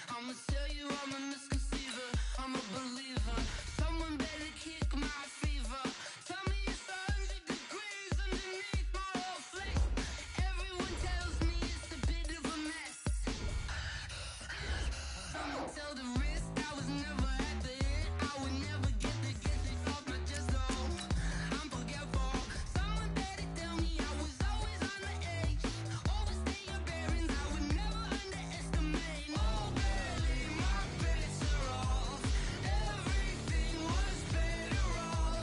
I'ma tell you I'm a misconceiver, I'm a believer. Someone better kick my fever. Tell me it's 100 degrees underneath my whole flesh. Everyone tells me it's a bit of a mess. Someone tell the wrist I was never at the end. I would never get the off my chest though. I'm forgetful. Someone better tell me I was always on the edge. Overstay your bearings, I would never underestimate. Oh baby, my bets are off. Everything was better off.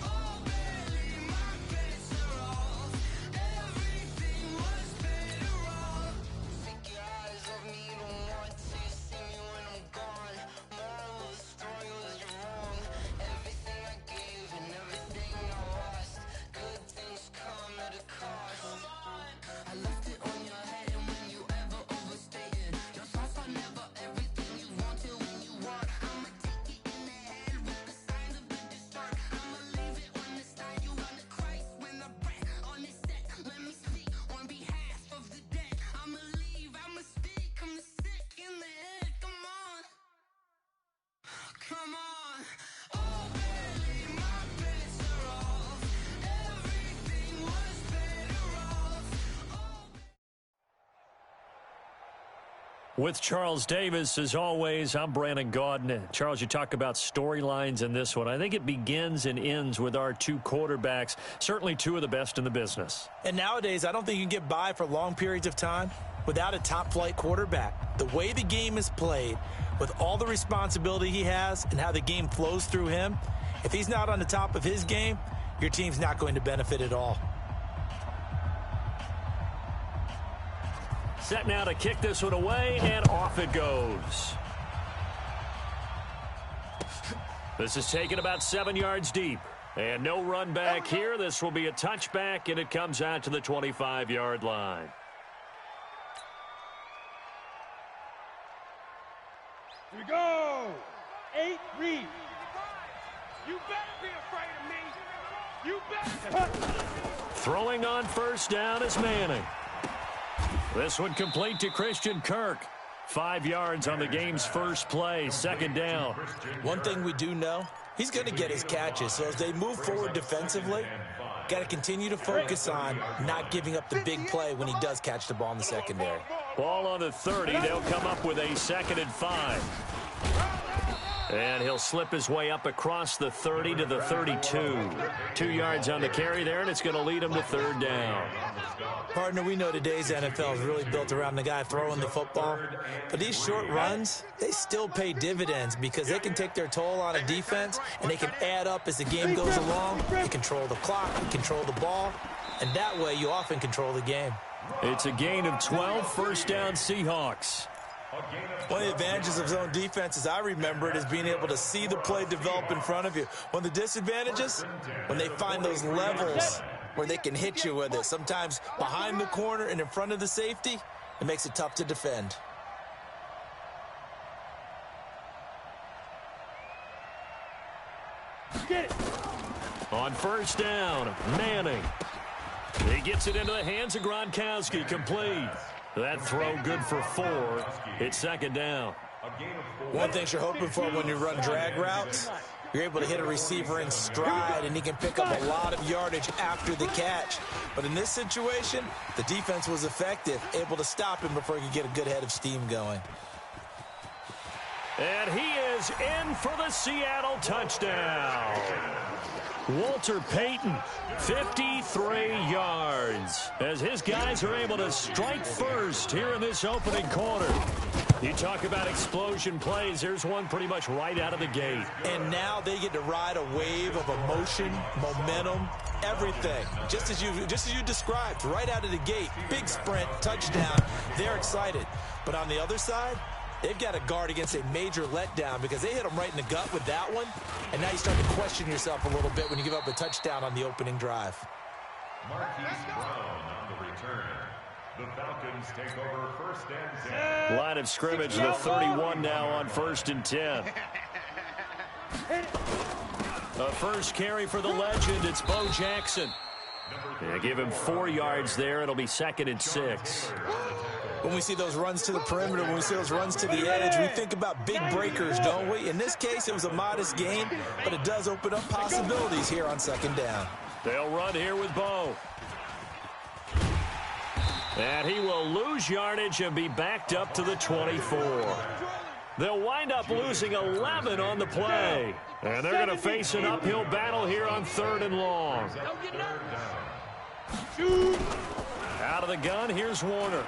Oh baby, my bets are off. Everything was better off. Take your eyes off me, don't want to see me when I'm gone. Moral of the story was you're wrong. Everything I gave and everything I lost. Good things come at a cost. I left it on your head, and when you ever overstated, your thoughts are never everything you want till when you want. I'ma take it in the head with the signs of the distort. I'ma leave it on the side. You run the Christ when the breath on this set. Let me speak on behalf of the dead. I'ma leave, I'ma speak. I'm the sick in the head. Come on, come on. Oh baby, my bets are off. Everything was better off. With Charles Davis, as always, I'm Brandon Gaudin. Charles, you talk about storylines in this one. I think it begins and ends with our two quarterbacks, certainly two of the best in the business. And nowadays, I don't think you can get by for long periods of time without a top-flight quarterback. The way the game is played, with all the responsibility he has and how the game flows through him, if he's not on the top of his game, your team's not going to benefit at all. Set now to kick this one away, and off it goes. This is taken about 7 yards deep. And no run back here. This will be a touchback, and it comes out to the 25-yard line. Here we go. 8 read. You better be afraid of me. You better. Throwing on first down is Manning. This one complete to Christian Kirk. 5 yards on the game's first play, second down. One thing we do know, he's going to get his catches. So as they move forward defensively, got to continue to focus on not giving up the big play when he does catch the ball in the secondary. Ball on the 30. They'll come up with a 2nd and 5. And he'll slip his way up across the 30 to the 32. 2 yards on the carry there, and it's going to lead him to third down. Partner, we know today's NFL is really built around the guy throwing the football. But these short runs, they still pay dividends because they can take their toll on a defense, and they can add up as the game goes along. They control the clock, control the ball, and that way you often control the game. It's a gain of 12, first down Seahawks. One of the advantages of zone defense, as I remember it, is being able to see the play develop in front of you. One of the disadvantages, when they find those levels where they can hit you with it, sometimes behind the corner and in front of the safety, it makes it tough to defend. Get it. On first down, Manning. He gets it into the hands of Gronkowski, complete. That throw good for 4. It's second down. One thing you're hoping for when you run drag routes, you're able to hit a receiver in stride, and he can pick up a lot of yardage after the catch. But in this situation, the defense was effective, able to stop him before he could get a good head of steam going. And he is in for the Seattle touchdown. Walter Payton, 53 yards, as his guys are able to strike first here in this opening quarter. You talk about explosion plays. Here's one pretty much right out of the gate. And now they get to ride a wave of emotion, momentum, everything. Just as you described, right out of the gate. Big sprint, touchdown. They're excited. But on the other side, they've got to guard against a major letdown because they hit them right in the gut with that one. And now you start to question yourself a little bit when you give up a touchdown on the opening drive. Marquise Brown on the return. The Falcons take over first and 10. Line of scrimmage, the 31 now on first and 10. A first carry for the legend. It's Bo Jackson. Yeah, give him 4 yards there. It'll be 2nd and 6. When we see those runs to the perimeter, when we see those runs to the edge, we think about big breakers, don't we? In this case, it was a modest gain, but it does open up possibilities here on 2nd down. They'll run here with Bo. And he will lose yardage and be backed up to the 24. They'll wind up losing 11 on the play. And they're going to face an uphill battle here on 3rd and long. Out of the gun, here's Warner.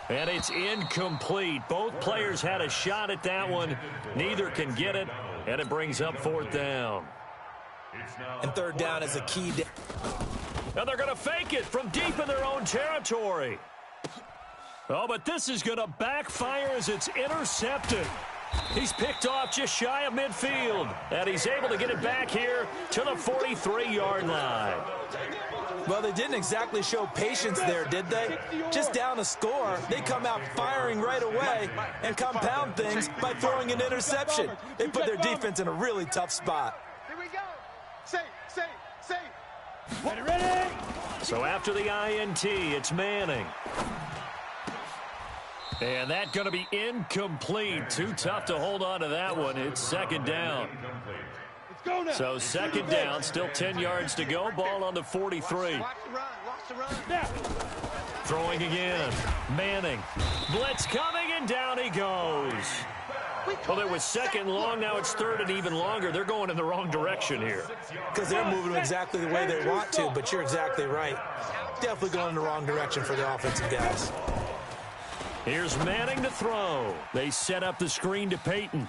And it's incomplete. Both players had a shot at that one. Neither can get it, and it brings up 4th down. And 3rd down is a key. And they're going to fake it from deep in their own territory. Oh, but this is going to backfire as it's intercepted. He's picked off just shy of midfield. And he's able to get it back here to the 43-yard line. Well, they didn't exactly show patience there, did they? Just down a score, they come out firing right away and compound things by throwing an interception. They put their defense in a really tough spot. Here we go. Say. Ready? So after the INT, it's Manning. And that's going to be incomplete. Too tough to hold on to that one. It's 2nd down. Let's go now. So 2nd down, still 10 yards to go. Ball on the 43. Watch the run. Now. Throwing again. Manning. Blitz coming, and down he goes. Well, it was 2nd long. Now it's 3rd and even longer. They're going in the wrong direction here. Because they're moving exactly the way they want to, but you're exactly right. Definitely going in the wrong direction for the offensive guys. Here's Manning to throw. They set up the screen to Peyton.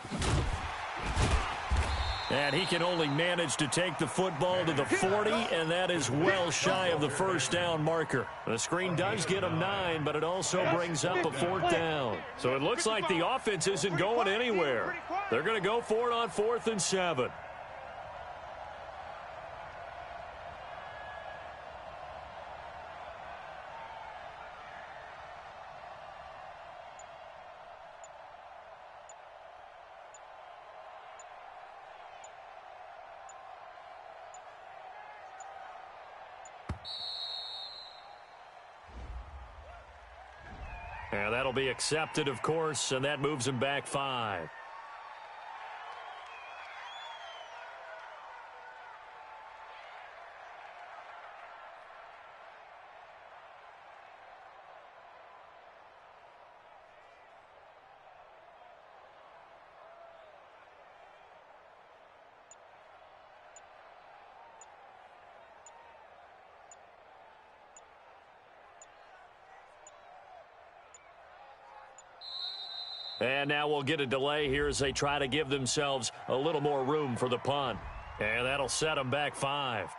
And he can only manage to take the football to the 40, and that is well shy of the 1st down marker. The screen does get him 9, but it also brings up a 4th down. So it looks like the offense isn't going anywhere. They're going to go for it on 4th and 7. And that'll be accepted, of course, and that moves him back 5. And now we'll get a delay here as they try to give themselves a little more room for the punt. And that'll set them back 5.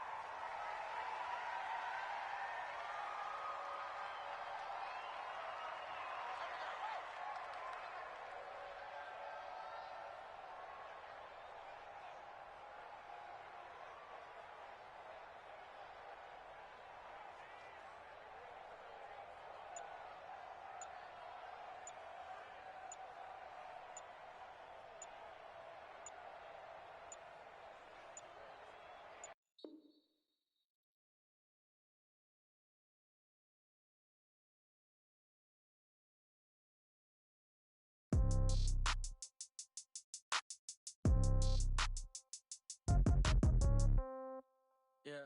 Yeah.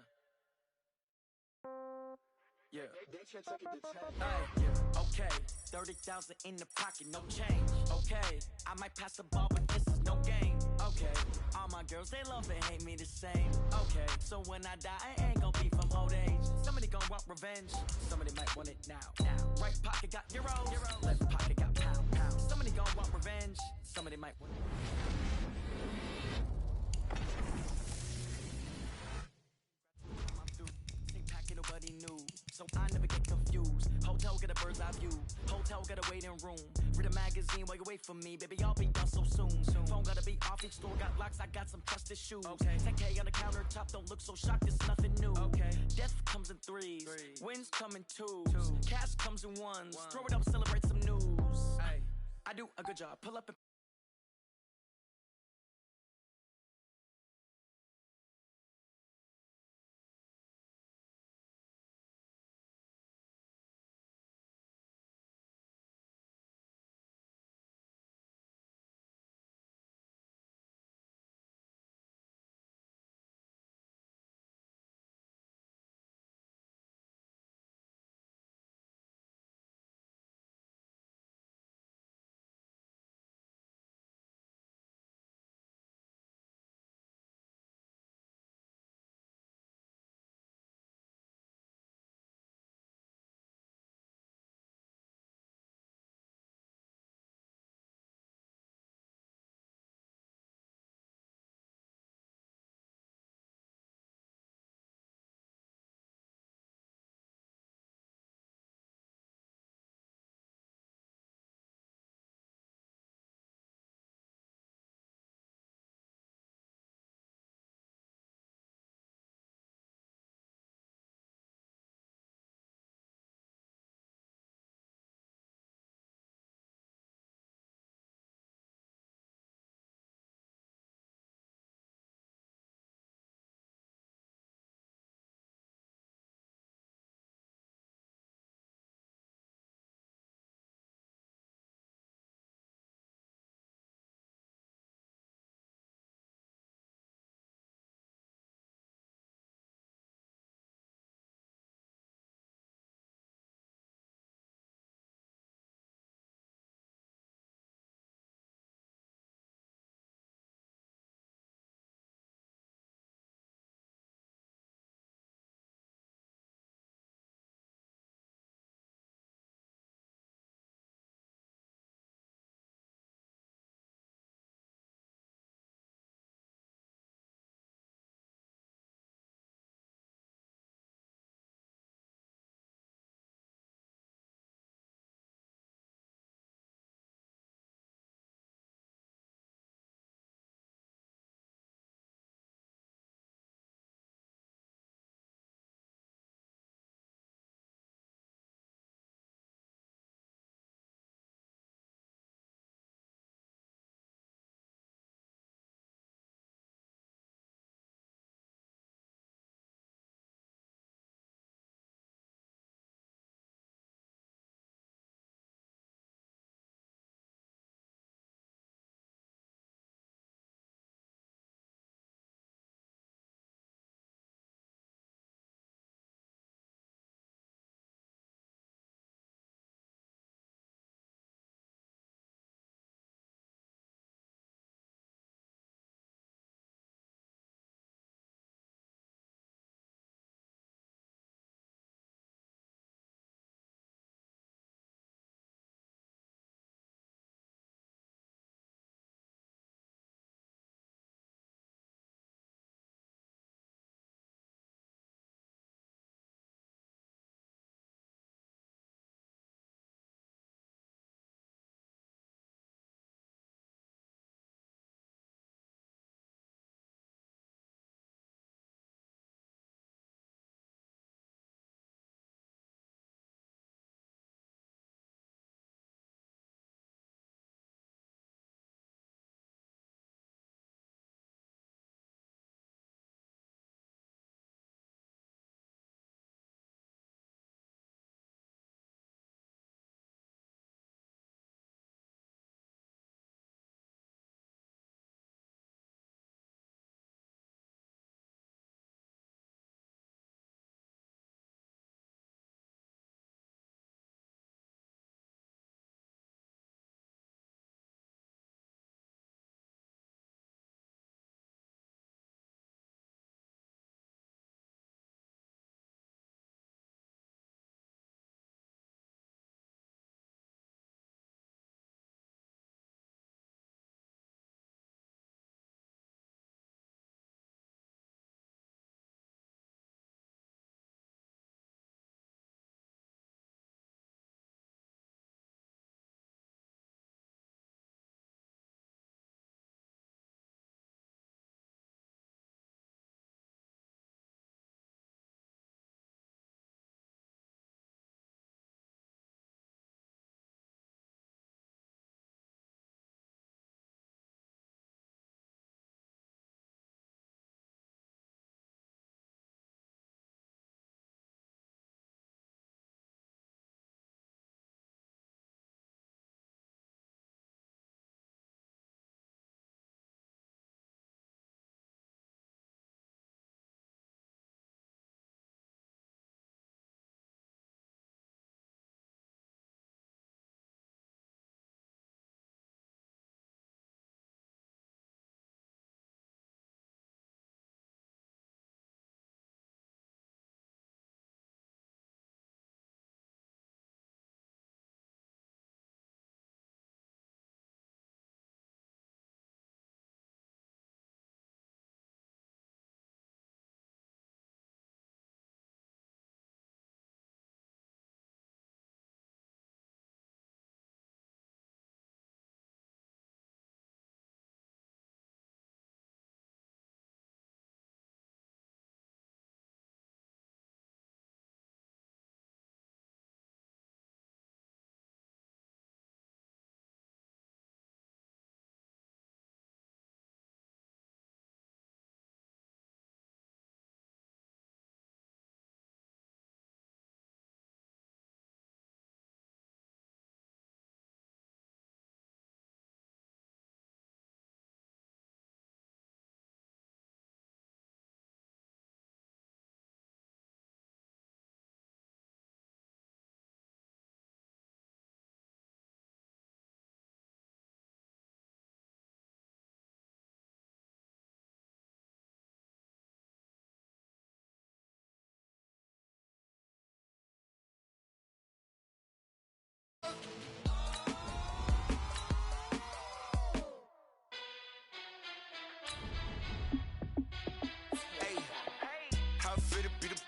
Okay, 30,000 in the pocket, no change. Okay, I might pass the ball, but this is no game. Okay, all my girls, they love and hate me the same. Okay, so when I die, I ain't gonna be from old age. Somebody gonna want revenge, somebody might want it now. Right pocket got euros, left pocket got pound. Somebody gonna want revenge, somebody might want it. Nobody knew, so I never get confused. Hotel get a bird's eye view, hotel got a waiting room. Read a magazine while you wait for me, baby, I'll be done so soon. Phone gotta be off, each store got locks, I got some trusted shoes. Okay, 10K on the countertop, don't look so shocked, it's nothing new. Okay, death comes in threes, wins come in twos, cash comes in ones. Throw it up, celebrate some news. Ay, I do a good job, pull up and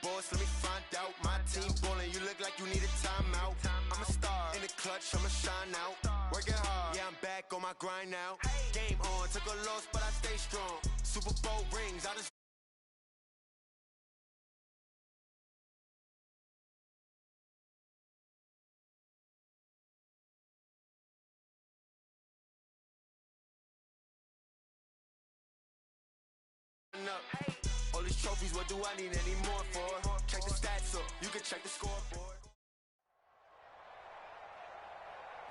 boss, let me find out. My team ballin', you look like you need a timeout. I'm a star in the clutch, I'ma shine out. Working hard, yeah, I'm back on my grind now. Game on, took a loss, but I stay strong. Super Bowl rings, I just up. All these trophies, what do I need any more for? Check the stats up, you can check the scoreboard.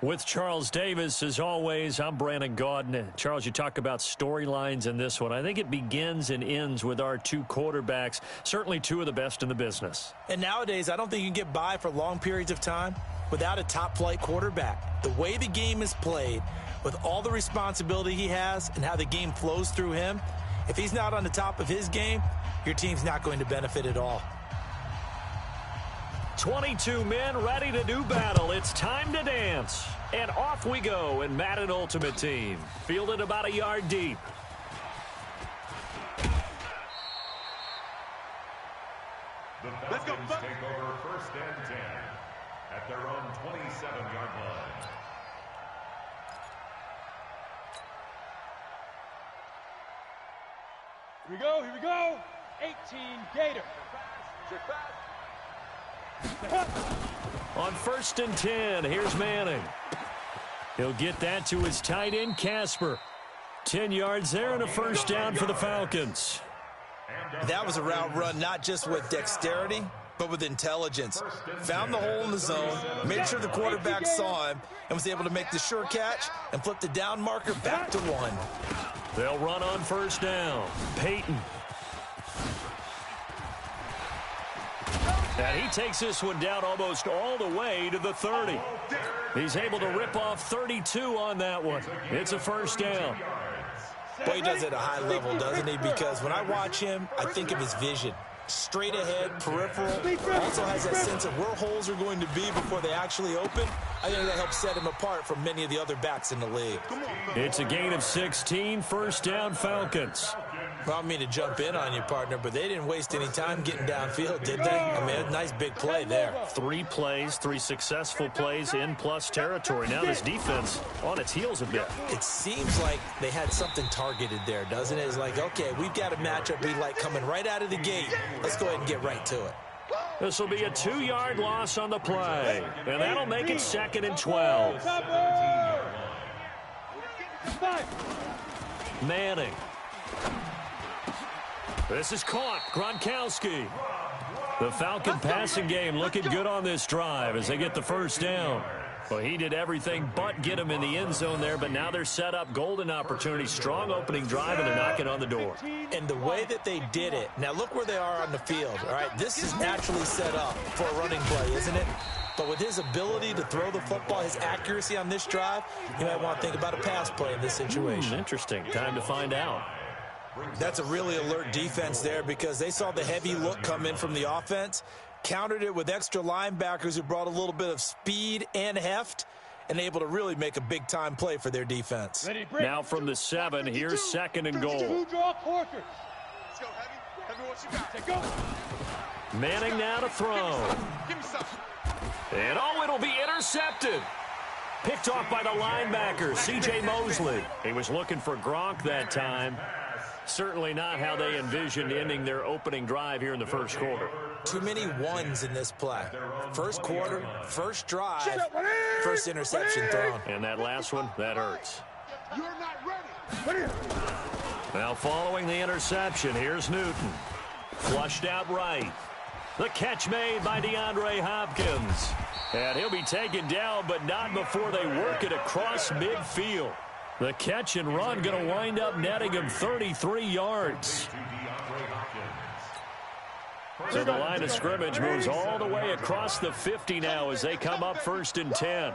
With Charles Davis, as always, I'm Brandon Gaudin. Charles, you talk about storylines in this one. I think it begins and ends with our two quarterbacks, certainly two of the best in the business. And nowadays, I don't think you can get by for long periods of time without a top-flight quarterback. The way the game is played, with all the responsibility he has and how the game flows through him, if he's not on the top of his game, your team's not going to benefit at all. 22 men ready to do battle. It's time to dance. And off we go in Madden Ultimate Team. Fielded about a yard deep. The Falcons take over 1st and 10 at their own 27-yard line. Here we go. 18 Gator. On 1st and 10, here's Manning. He'll get that to his tight end, Casper. 10 yards there and a first down for the Falcons. That was a route run not just with dexterity, but with intelligence. Found the hole in the zone, made sure the quarterback saw him, and was able to make the sure catch and flip the down marker back to 1. They'll run on first down. Peyton. And he takes this one down almost all the way to the 30. He's able to rip off 32 on that one. It's a first down. Boy, he does it at a high level, doesn't he? Because when I watch him, I think of his vision. Straight ahead, peripheral. Also has that sense of where holes are going to be before they actually open. I think that helps set him apart from many of the other backs in the league. It's a gain of 16, first down Falcons. Well, I don't mean to jump in on you, partner, but they didn't waste any time getting downfield, did they? I mean, a nice big play there. 3 plays, 3 successful plays in plus territory. Now this defense on its heels a bit. It seems like they had something targeted there, doesn't it? It's like, okay, we've got a matchup we like coming right out of the gate. Let's go ahead and get right to it. This will be a 2-yard loss on the play, and that'll make it 2nd and 12. Manning. This is caught. Gronkowski. The Falcon passing game looking good on this drive as they get the first down. Well, he did everything but get him in the end zone there, but now they're set up. Golden opportunity, strong opening drive, and they're knocking on the door. And the way that they did it, now look where they are on the field, all right? This is naturally set up for a running play, isn't it? But with his ability to throw the football, his accuracy on this drive, you might want to think about a pass play in this situation. Interesting. Time to find out. That's a really alert defense there because they saw the heavy look come in from the offense, countered it with extra linebackers who brought a little bit of speed and heft, and able to really make a big-time play for their defense. Now from the 7, here's 2nd and goal. Manning now to throw. And it'll be intercepted. Picked off by the linebacker, C.J. Mosley. He was looking for Gronk that time. Certainly not how they envisioned ending their opening drive here in the first quarter. Too many ones in this play. First quarter, first drive, first interception thrown. And that last one, that hurts. You're not ready. Now following the interception, here's Newton. Flushed out right. The catch made by DeAndre Hopkins. And he'll be taken down, but not before they work it across midfield. The catch and run going to wind up netting him 33 yards. So the line of scrimmage moves all the way across the 50 now as they come up 1st and 10.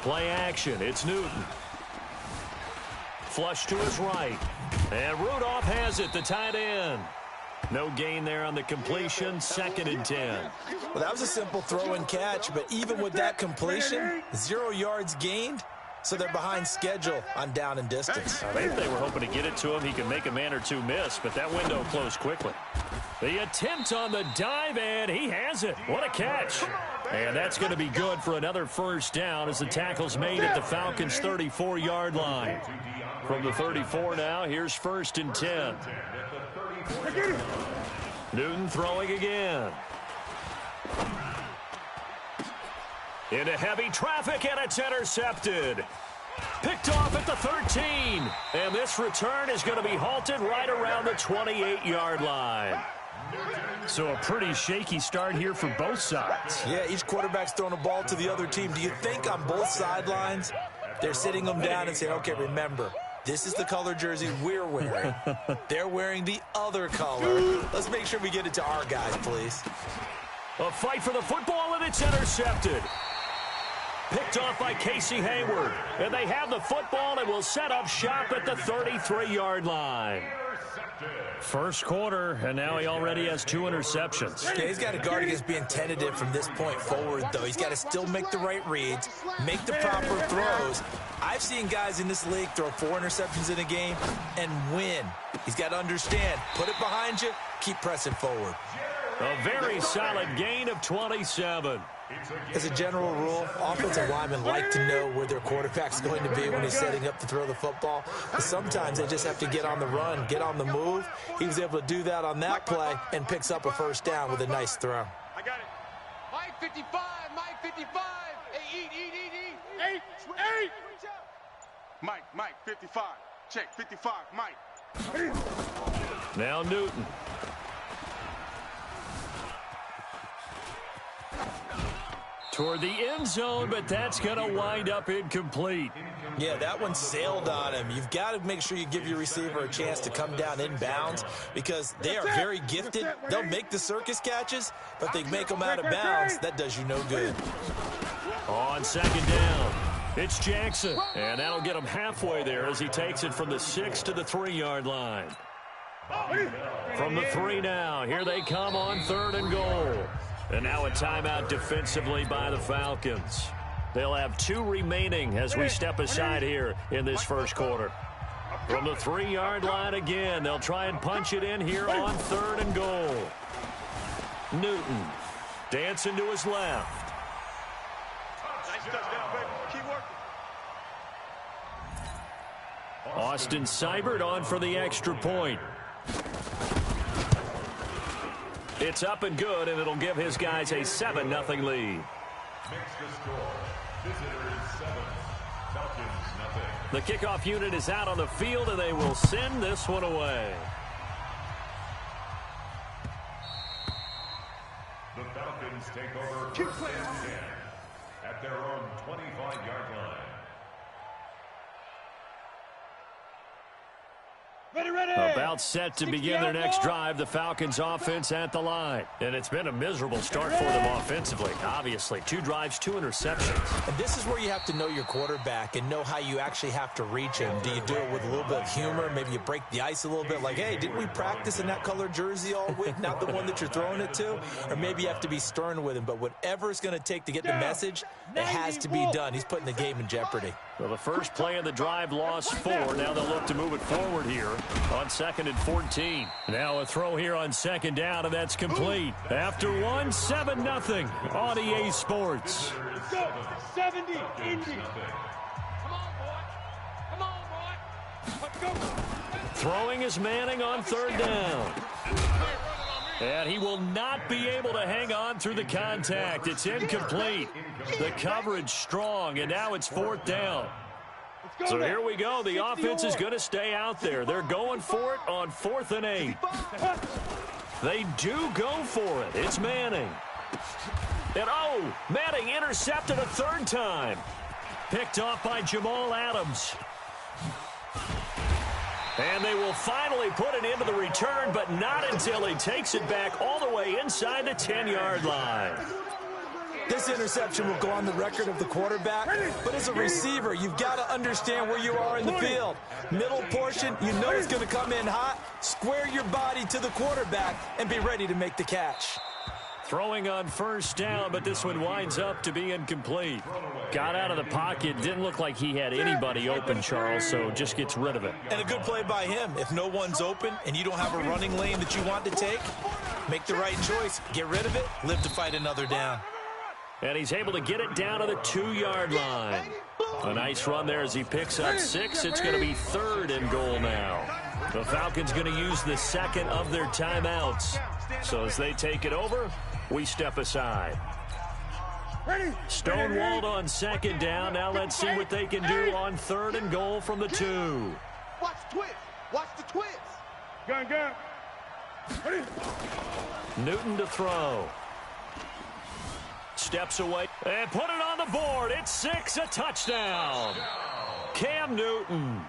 Play action. It's Newton. Flush to his right. And Rudolph has it, the tight end. No gain there on the completion, 2nd and 10. Well, that was a simple throw and catch, but even with that completion, 0 yards gained, so they're behind schedule on down and distance. I think they were hoping to get it to him. He could make a man or two miss, but that window closed quickly. The attempt on the dive, and he has it. What a catch. And that's going to be good for another first down as the tackle's made at the Falcons' 34-yard line. From the 34 now, here's 1st and 10. Newton throwing again. Into heavy traffic, and it's intercepted. Picked off at the 13. And this return is going to be halted right around the 28-yard line. So a pretty shaky start here for both sides. Yeah, each quarterback's throwing a ball to the other team. Do you think on both sidelines they're sitting them down and saying, okay, remember, this is the color jersey we're wearing. They're wearing the other color. Let's make sure we get it to our guys, please. A fight for the football, and it's intercepted. Picked off by Casey Hayward. And they have the football and will set up shop at the 33-yard line. First quarter, and now he already has 2 interceptions. Yeah, he's got to guard against being tentative from this point forward, though. He's got to still make the right reads, make the proper throws. I've seen guys in this league throw 4 interceptions in a game and win. He's got to understand, put it behind you, keep pressing forward. A very solid gain of 27. As a general rule, offensive linemen like to know where their quarterback's going to be when he's setting up to throw the football. But sometimes they just have to get on the run, get on the move. He was able to do that on that play and picks up a first down with a nice throw. I got it. Mike 55, Mike 55. Hey, eat. 8. Mike 55. Check 55, Mike. Now Newton. Toward the end zone, but that's going to wind up incomplete. Yeah, that one sailed on him. You've got to make sure you give your receiver a chance to come down inbounds because they are very gifted. They'll make the circus catches, but they make them out of bounds. That does you no good. On 2nd down, it's Jackson, and that'll get him halfway there as he takes it from the 6 to the 3-yard line. From the 3 now, here they come on 3rd and goal. And now a timeout defensively by the Falcons. They'll have 2 remaining as we step aside here in this first quarter. From the 3-yard line again, they'll try and punch it in here on 3rd and goal. Newton dancing to his left. Nice touchdown, baby. Keep working. Austin Seibert on for the extra point. It's up and good, and it'll give his guys a 7-0 lead. Makes the score. Visitors 7, Falcons nothing. The kickoff unit is out on the field, and they will send this one away. The Falcons take over 1st and 10 at their own 25-yard line. Ready. About set to begin their next drive, the Falcons offense at the line. And it's been a miserable start for them offensively. Obviously, 2 drives, 2 interceptions. And this is where you have to know your quarterback and know how you actually have to reach him. Do you do it with a little bit of humor? Maybe you break the ice a little bit like, hey, didn't we practice in that color jersey all week? Not the one that you're throwing it to? Or maybe you have to be stern with him. But whatever it's going to take to get the message, it has to be done. He's putting the game in jeopardy. Well, the first play of the drive lost 4. Now they'll look to move it forward here on 2nd and 14. Now a throw here on 2nd down, and that's complete. After 1, 7-0 on EA Sports. Let's go. 70, Indy. Come on, boy. Let's go. Throwing is Manning on 3rd down. And he will not be able to hang on through the contact. It's incomplete. The coverage strong, and now it's 4th down. So here we go. The offense is going to stay out there. They're going for it on 4th and 8. They do go for it. It's Manning. And, Manning intercepted a 3rd time. Picked off by Jamal Adams. And they will finally put it into the return, but not until he takes it back all the way inside the 10-yard line. This interception will go on the record of the quarterback, but as a receiver, you've got to understand where you are in the field. Middle portion, you know it's going to come in hot. Square your body to the quarterback and be ready to make the catch. Throwing on first down, but this one winds up to be incomplete. Got out of the pocket. Didn't look like he had anybody open, Charles, so just gets rid of it. And a good play by him. If no one's open and you don't have a running lane that you want to take, make the right choice. Get rid of it. Live to fight another down. And he's able to get it down to the 2-yard line. A nice run there as he picks up 6. It's going to be 3rd and goal now. The Falcons going to use the second of their timeouts. So as they take it over, we step aside. Stonewalled on 2nd down. Now let's see what they can do on 3rd and goal from the 2. Watch the twist. Watch the twist. Gun. Newton to throw. Steps away and put it on the board. It's 6, a touchdown. Cam Newton.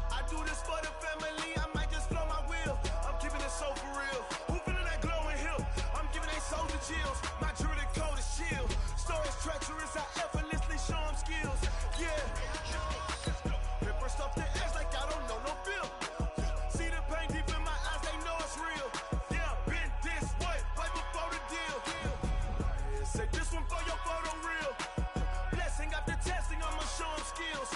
I do this for the family. I might just blow my wheel. I'm keeping it so for real. Who feeling that glowing hill? I'm giving they soldier chills. My jewelry code is shield. Stories treacherous. I effortlessly show them skills. Yeah. Paper stuff the edge like I don't know no bill. See the pain deep in my eyes. They know it's real. Yeah, been this way before the deal. Say this one for your photo reel. Blessing after testing. I'ma show them skills.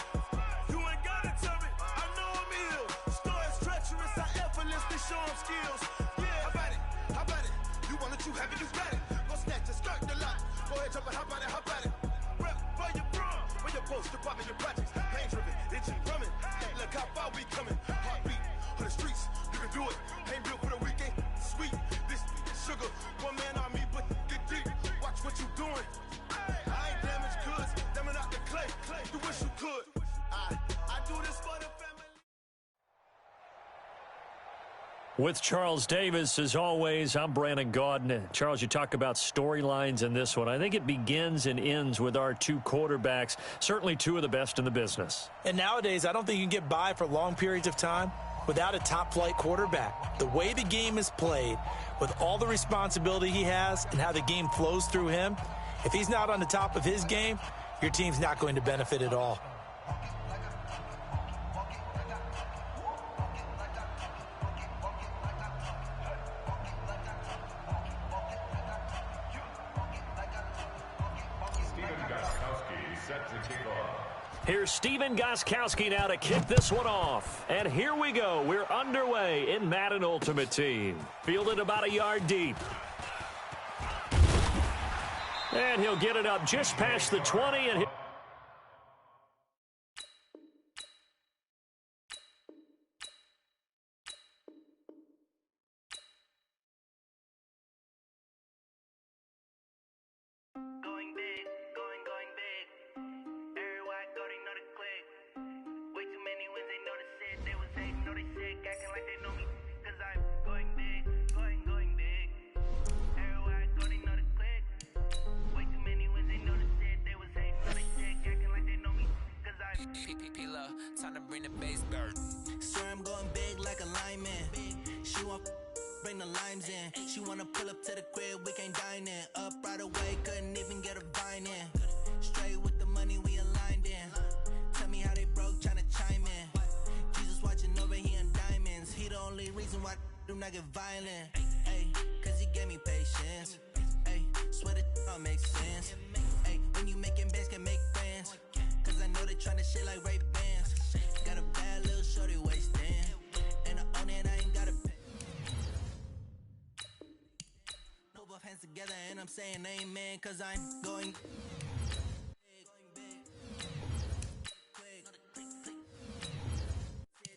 Show them skills. Yeah, how about it? You want it, you have it, you got it. Go snatch it, start the lot. Go ahead, jump it, how about it? Rep for your prom, for your post, your poppin', your projects. Pain driven, itching, drumming. Hey, look how far we coming. Heartbeat on the streets, you can do it. Ain't built for the weekend. Sweet, this sugar, one man army, but get deep. Watch what you doing. I ain't damaged goods, damn out the clay. You wish you could. I do this for the family. With Charles Davis, as always, I'm Brandon Gaudin. Charles, you talk about storylines in this one. I think it begins and ends with our 2 quarterbacks, certainly 2 of the best in the business. And nowadays, I don't think you can get by for long periods of time without a top-flight quarterback. The way the game is played, with all the responsibility he has and how the game flows through him, if he's not on the top of his game, your team's not going to benefit at all. Here's Steven Gostkowski now to kick this one off. And here we go. We're underway in Madden Ultimate Team. Fielded about a yard deep. And he'll get it up just past the 20 and time to bring the bass bird. Swear I'm going big like a lineman. She want bring the limes in. She wanna pull up to the crib, we can't dine in. Up right away, couldn't even get a vine in. Straight with the money we aligned in. Tell me how they broke, tryna chime in. Jesus watching over, he in diamonds. He the only reason why do not get violent. Ay, cause he gave me patience. Ay, swear that all makes sense. Ay, when you making bands, can make friends. Cause I know they tryna shit like Ray Bans. Got a bad little shorty wasting. And I own it, I ain't gotta pay. No both hands together and I'm saying amen. Cause I'm going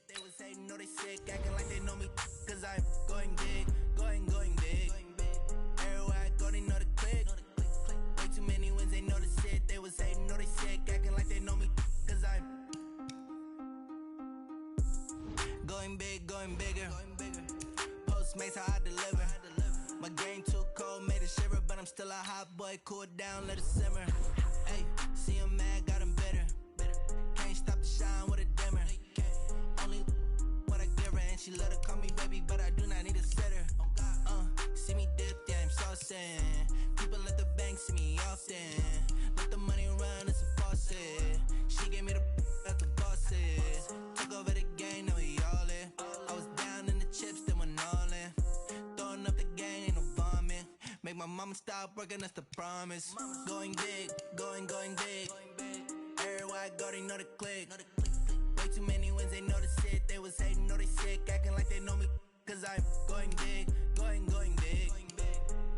they was hating, know they sick, acting like they know me. Cause I'm going big, going big. Everywhere I go, they know the click. Way too many wins, they know the shit. They was hating, know they sick, acting like they know me. Cause I'm going big, going bigger. Postmates how I deliver. My game too cold, made it shiver, but I'm still a hot boy. Cool it down, let it simmer. Hey, see him mad, got him bitter. Can't stop the shine with a dimmer. Only what I give her, and she let her call me baby, but I do not need a sitter. See me dip, yeah, I'm saucing. People at the bank see me often. Let the money run, it's a faucet. She gave me my mama stopped working, that's the promise. Going big, going big. Everywhere I go, they know the click. Way too many wins, they know the shit. They was hating, know they sick, acting like they know me. Cause I'm going big, going big.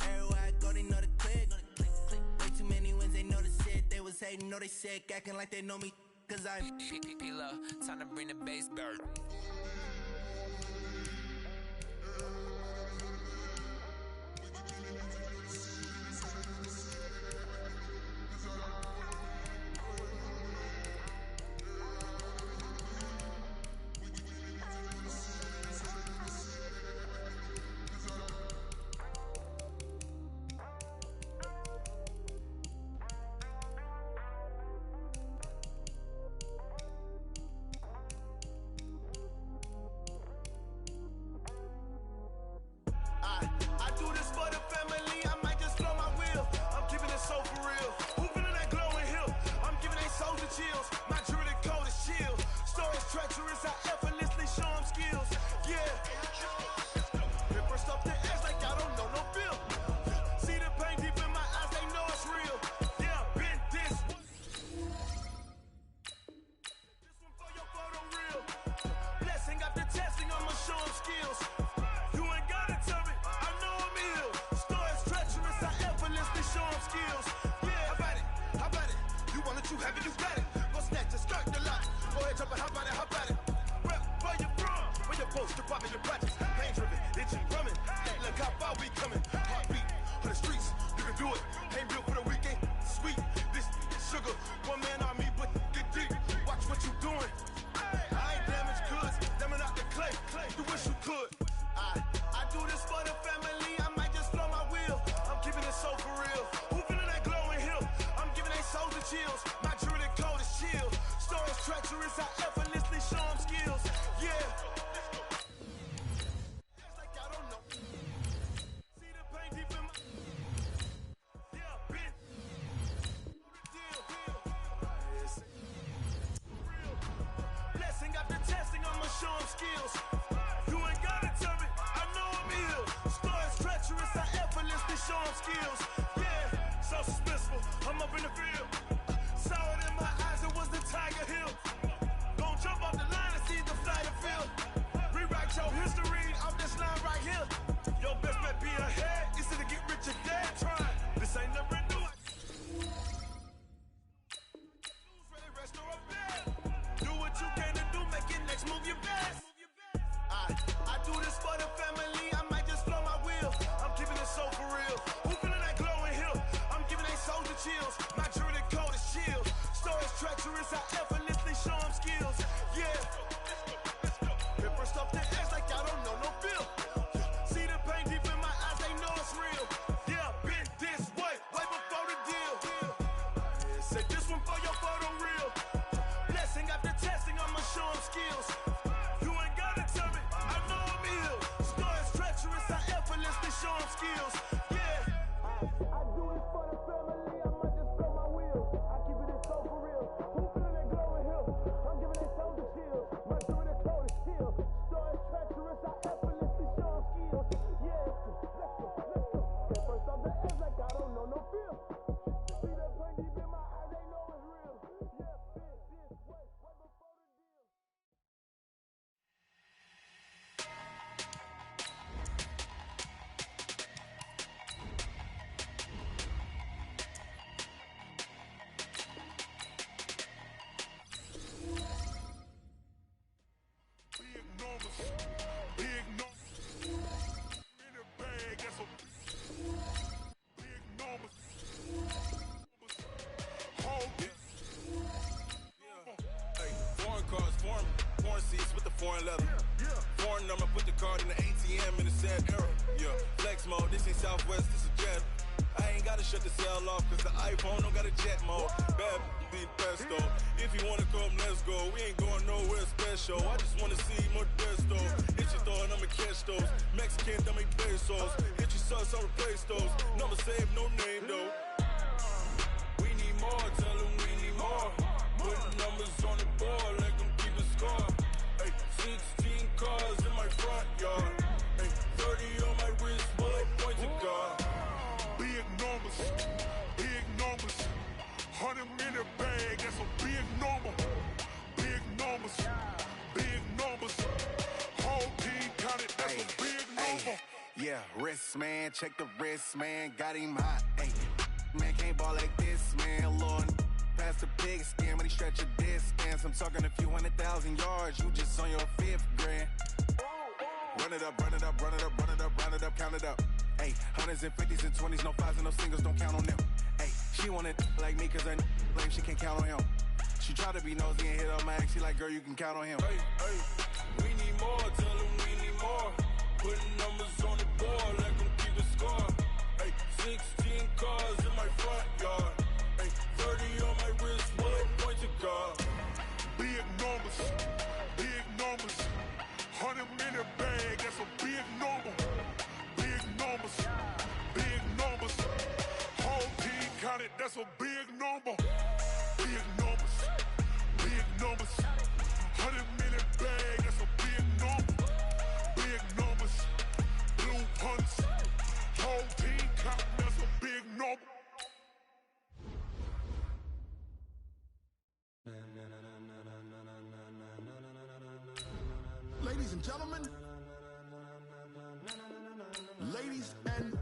Everywhere I go, they know the click. Way too many wins, they know the shit. They was hating, know they sick, acting like they know me. Cause I'm P-Lo, time to bring the bass back. I do this for the family, I might just blow my wheel. I'm keeping it so for real. Who feeling that glowing hill? I'm giving they souls the chills. My jewelry code is chill. Stories treacherous, I effortlessly show them skills. Yeah. Paper stuff the edge like I don't know no feel. See the pain deep in my eyes, they know it's real. Yeah, been this one. This one for your photo real. Blessing after testing, I'ma show them skills. You ain't gotta tell me, I know I'm ill. Stories treacherous, I effortlessly show them skills. Yeah, how about it? You want it, you have it, you got it. Go snatch it, skirt the lot. Go ahead, jump it, how about it? Rep, where you from? Where you post, you're popping your projects. Pain driven, itching, drumming. Hey, look how far we coming. Heartbeat on the streets, you can do it. Ain't built for the weekend, sweet. This sugar, one man army, but get deep. Watch what you doing. I ain't damaged goods, damn out the clay. You wish you could. I do this for the family, I might just blow my wheel. I'm keeping it so for real. Who feeling that glowing hill? I'm giving they souls the chills. My jewelry code is chill. Stories treacherous, I effortlessly show them skills. Yeah. It's like I don't know. See the pain deep in my. Yeah, been. Deal. Real. Blessing after testing, I'ma show them skills. You ain't gotta tell me, I know I'm ill. Stories treacherous, I effortlessly show them skills. Yeah, so suspenseful, I'm up in the field. Saw it in my eyes, it was the Tiger Hill. Gon' jump off the line and see the flight of field. Rewrite your history off this line right here. Your best bet be ahead, it's to get rich or dead trying. This ain't never new. Ready, rest or a bed. Do what you can to do, make it next move your best. I do this for the family, I might just blow my wheel. I'm keeping it so for real. Who feeling that glowing hill? I'm giving they souls the chills. My jewelry code is chill. Stories treacherous, I effortlessly show them skills. Yeah. Paper stuff the edge like I don't know no feel. See the pain deep in my eyes, they know it's real. Yeah, been this way before the deal. Say this one for your photo real. Blessing after testing, I'ma show them skills. You ain't gotta tell me, I know I'm ill. Stories treacherous, I effortlessly show them skills. Yeah. I do this for the family, I might just blow my wheel. I keep it so for real. Who feeling that glowing hill? I'm giving they souls the chills. My jewelry code is chill. Stories treacherous, I effortlessly show them skills. Yeah, let's go. Paper stuff the edge like I don't know no feel. See that pain deep in my eyes, they know it's real. Yeah, been this way before the deal. Big enormous. In a bag, that's a big enormous. Hold it. Hey, foreign cars, foreign seats with the foreign leather. Foreign number, put the card in the ATM in a sad era. Yeah, flex mode, this ain't Southwest, this is Jet. I ain't gotta shut the cell off, cause the iPhone don't got a jet mode. Bad be pesto. If you wanna come, let's go. We ain't going nowhere special. I just wanna see Modesto. Hit your thought, I'ma catch those. Mexican, don't make pesos. Hit your sus, I'll replace those. Number saved, no name though. We need more, tell them we need more. Put numbers on the board, let them keep a score. Hey, 16 cars in my front yard. Hey, 30 on my wrist, bullet point to God. man, check the wrist, man, got him hot. Hey, man, can't ball like this, man, Lord. Past the pig skin when he stretch a distance. I'm talking a few 100,000 yards, you just on your 5th grand. Run it up, run it up, run it up, run it up, run it up, count it up. Hey, hundreds and 50s and 20s, no 5s and no singles, don't count on them. Hey, she want it like me, cause I blame she can't count on him. She try to be nosy and hit up my ex, she like, girl, you can count on him. Hey, hey, we need more, tell them we need more. Putting numbers on the board, let them keep the score. Hey, 16 cars in my front yard. Hey, 30 on my wrist, bullet point to guard. Big numbers, 100-minute bag, that's a big number. Big numbers, whole team counted, that's a big number. Big numbers, 100-minute bag, that's a big number. Big numbers, blue punts, whole team counting, that's a big number. Ladies and gentlemen, ladies and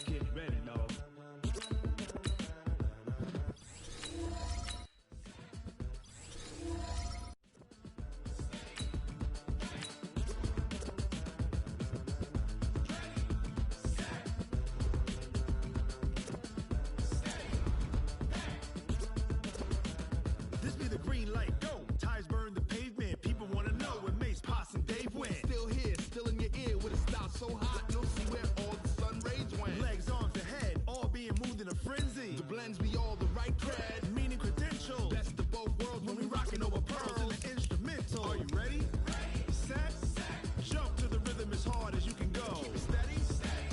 get ready, dog. This be the green light, go. Tires burn the pavement. People wanna know when Mace, Potts, and Dave went. still here, still in your ear with a style so hot, you'll see where all the sun rays went. Legs, arms, the head, all being moved in a frenzy. The blends be all the right cred, Meaning credentials. best of both worlds when we rockin' over pearls. in the instrumental. Are you ready? Set. Jump to the rhythm as hard as you can go. Steady,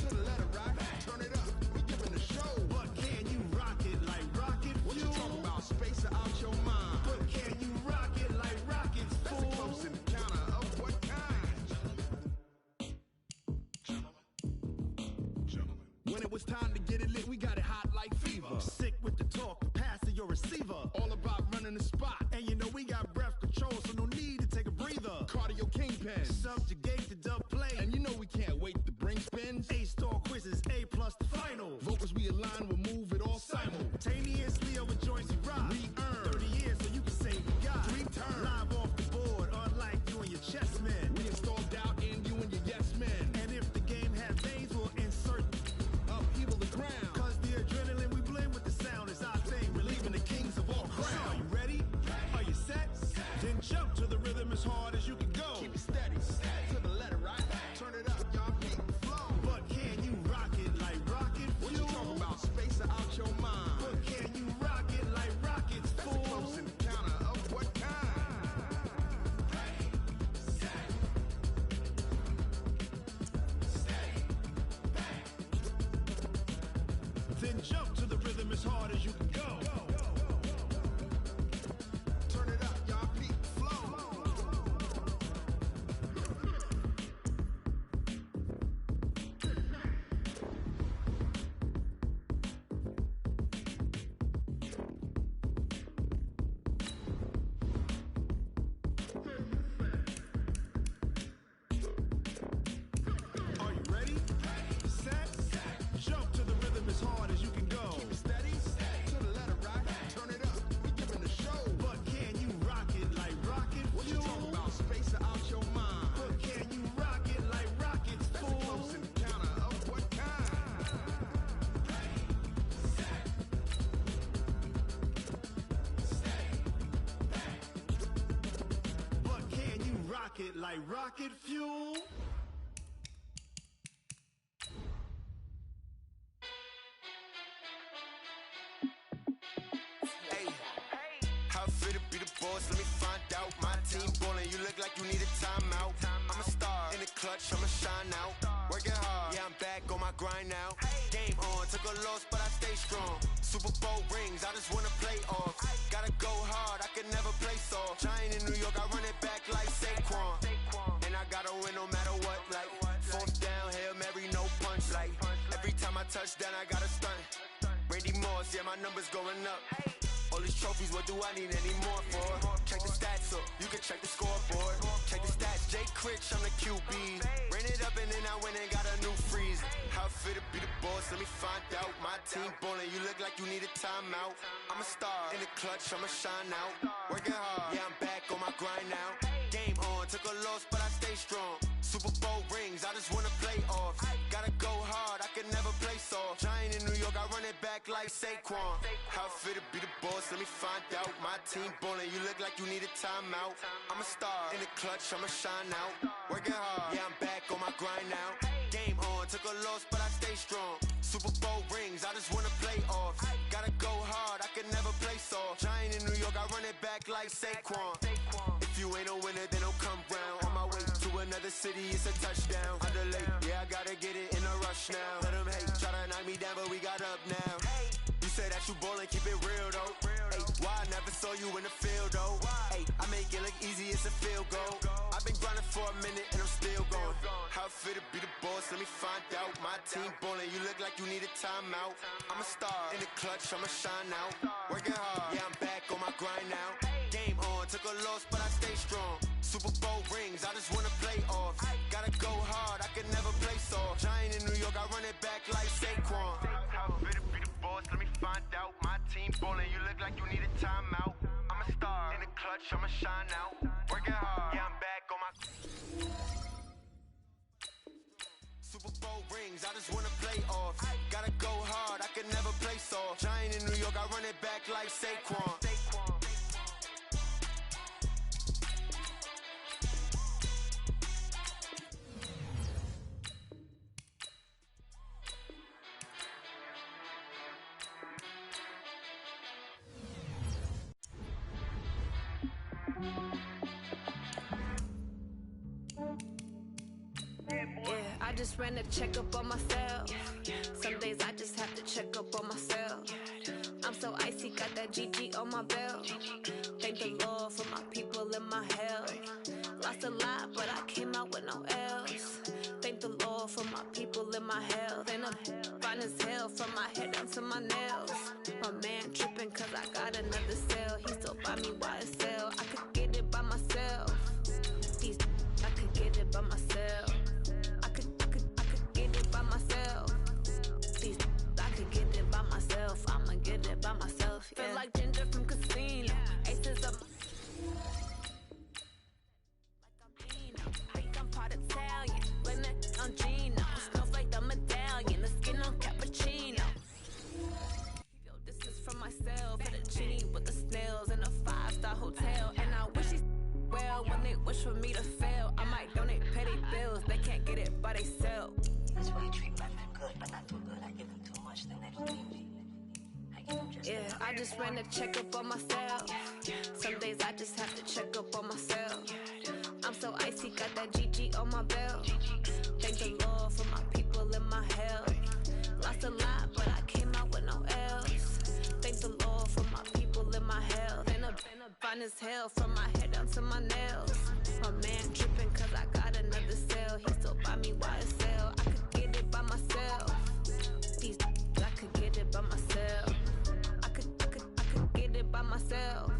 to the letter right, turn it up, we giving a show. But can you rock it like rocket What you fuel? talking about, space out your mind? But can you rock it like rockets, That's a fool? close encounter of what kind? When it was time to get it lit, we got it hot like fever. Sick with the talk, pass to your receiver. All about running the spot, And you know we got breath control, so no need to take a breather. cardio kingpin. Subjugate the dub play. And you know we can't wait to bring spins. A-star quizzes, A+ the final. Vocals we align, we'll move it all Simultaneously over joints we rock. We earn 30 years so you can say we got 3 turns. live off the board, unlike you and your chess men. We install doubt in you and your yes men. And if the game has veins, we'll insert Upheaval the ground. Cause the adrenaline we blend with the sound is our thing, relieving the kings of all Crown. crown. Are you ready? Are you set? Then jump to the rhythm as hard as you can go. Keep it steady, to the letter right. Turn it up, y'all beat the flow. But can you rock it like rocket What you fuel? talking about, space out your mind? But can you rock it like rockets, That's a fool? close encounter of what kind? Then jump to the rhythm as hard as you can go. Turn it up, y'all beat the flow. Are you ready? Set. Jump to the rhythm as hard as you can go. Keep it steady, to the letter right. Turn it up, we giving the show. But can you rock it like rocket What you fuel? talking about, space out your mind? But can you rock it like rockets, That's a fool? close encounter of what kind? But can you rock it like rocket fuel? Hey, how fit to be the boss? Let me find out. My team ballin', you look like you need a timeout. I'm a star in the clutch, I'ma shine out. Working hard, yeah, I'm back on my grind now. Game on, took a loss, but I stay strong. Super Bowl rings, I just wanna play off. Gotta go hard, I can never play soft. Giant in New York, I run it back like Saquon. And I gotta win no matter what, like fourth down, Hail Mary, no punch. Like every time I touch down, I gotta stunt. Randy Moss, yeah, my numbers going up. All these trophies, what do I need any more for? Check the stats up, you can check the scoreboard. Check the stats, Jay Critch, I'm the QB. Ran it up and then I went and got a new freeze. How fit to be the boss, let me find out. My team ballin', you look like you need a timeout. I'm a star, in the clutch, I'ma shine out. Working hard, yeah, I'm back on my grind now. Game on, took a loss, but I stay strong. Super Bowl rings, I just wanna play off. Gotta go hard, I can never play soft. Giant in New York, I run it back like Saquon. How fit to be the boss, let me find out. My team ballin', you look like you need a timeout. I'm a star, in the clutch, I'ma shine out. Working hard, yeah, I'm back on my grind now. Game on, took a loss, but I stay strong. Super Bowl rings, I just wanna play off. Gotta go hard, I can never play soft. Giant in New York, I run it back like Saquon. If you ain't a winner, then don't come round. On my way to another city, it's a touchdown. Underlay, yeah, I gotta get it in a rush now. Let them hate, try to knock me down, but we got up now. You say that you ballin', keep it real though. Ay, why I never saw you in the field though? Ay, I make it look easy, it's a field goal. I've been grinding for a minute and I'm still going. How fit to be the boss, let me find out. My team ballin', you look like you need a timeout. I'm a star, in the clutch, I'ma shine out. Working hard, yeah, I'm back on my grind now. Game on, took a loss, but I stay strong. Super Bowl rings, I just wanna play off. Gotta go hard, I can never play soft. Giant in New York, I run it back like Saquon. How fit to be the boss, let me find out. My team ballin', you look like you need a timeout. I'm a star, in the clutch, I'ma shine out. Working hard, yeah, I'm back on my Super Bowl rings, I just wanna play off. Gotta go hard, I can never play soft. Giant in New York, I run it back like Saquon. I just ran a checkup on myself. Some days I just have to check up on myself. I'm so icy, got that GG on my belt. Thank the Lord for my people and my health. Lost a lot, but I came out with no else. Thank the Lord for my people and my health. And I'm fine as hell from my head down to my nails. My man tripping cause I got another cell. He still buy me YSL. I could get it by myself. These I could get it by myself. I could get it by myself. These I could get it by myself. I'ma get it by myself. Yeah. Feel like Ginger from Casino. Aces up. Like I'm part Italian. Blame that on Gino. Snowflake the medallion. The skin on cappuccino. Yo, this is from myself. At a genie with the snails in a 5-star hotel. And I wish he's well when they wish for me to fail. I might donate petty bills. They can't get it by themselves. That's why you treat my men good, but not too good. I give them too much, then they believe me. I give them just yeah, I just ran a checkup on myself. Some days I just have to check up on myself. I'm so icy, got that GG on my belt. Thank the Lord for my people and my health. Lost a lot, but I came out with no else. Thank the Lord for my people and my health. And I'm fine as hell from my head down to my nails. My man tripping cause I got another cell. He still buy me YSL. I could get it by myself. These I could get it by myself. I could get it by myself.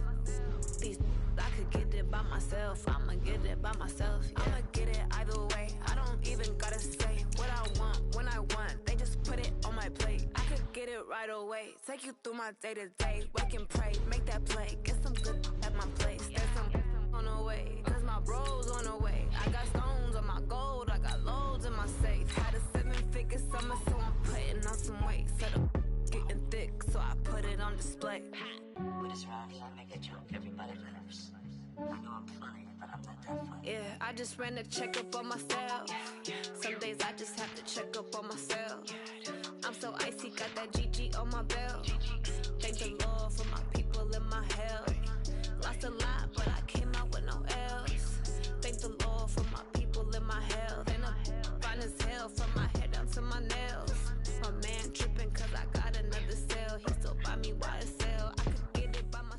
These I could get it by myself. I'ma get it by myself. Yeah. I'ma get it either way. I don't even gotta say what I want when I want. They just put it on my plate. I could get it right away. Take you through my day to day. Wake and pray, make that play. Get some good at my place. There's some on the way, cause my bro's on the way. I got stones on my gold. I got loads in my safe. Had a 7-figure summer, so I'm putting on some weight. Set up getting thick, so I put it on display. with this round, I make a joke. Everybody laughs. I know I'm funny, but I'm not that funny. Yeah, I just ran a checkup on myself. Some days I just have to check up on myself. I'm so icy, got that GG on my belt. Thank the Lord for my people and my health. Lost a lot, but I came out with no else. Thank the Lord for my people and my health. And I'm fine as hell from my head down to my nails. My man tripping cause I got another cell. He still buy me YSL. I could get it by myself.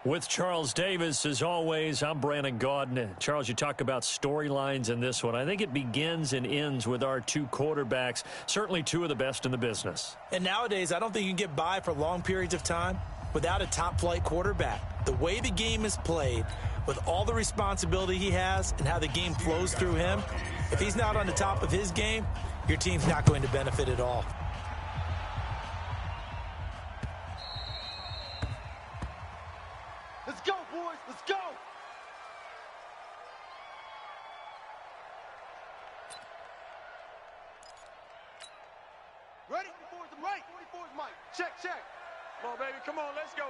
With Charles Davis, as always, I'm Brandon Gaudin. Charles, you talk about storylines in this one. I think it begins and ends with our two quarterbacks, certainly two of the best in the business. And nowadays, I don't think you can get by for long periods of time without a top-flight quarterback. The way the game is played, with all the responsibility he has and how the game flows through him, if he's not on the top of his game, your team's not going to benefit at all. Let's go, boys. Let's go. Ready? 44's the Mike. 44's Mike. Check. Come on, baby. Come on. Let's go.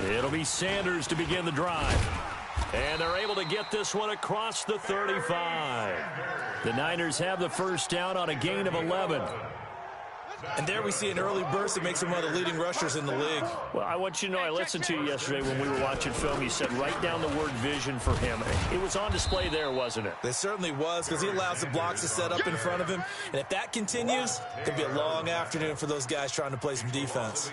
It'll be Sanders to begin the drive. And they're able to get this one across the 35. The Niners have the first down on a gain of 11. And there we see an early burst that makes him one of the leading rushers in the league. Well, I want you to know, I listened to you yesterday when we were watching film. You said write down the word vision for him. It was on display there, wasn't it? It certainly was, because he allows the blocks to set up in front of him. And if that continues, it could be a long afternoon for those guys trying to play some defense.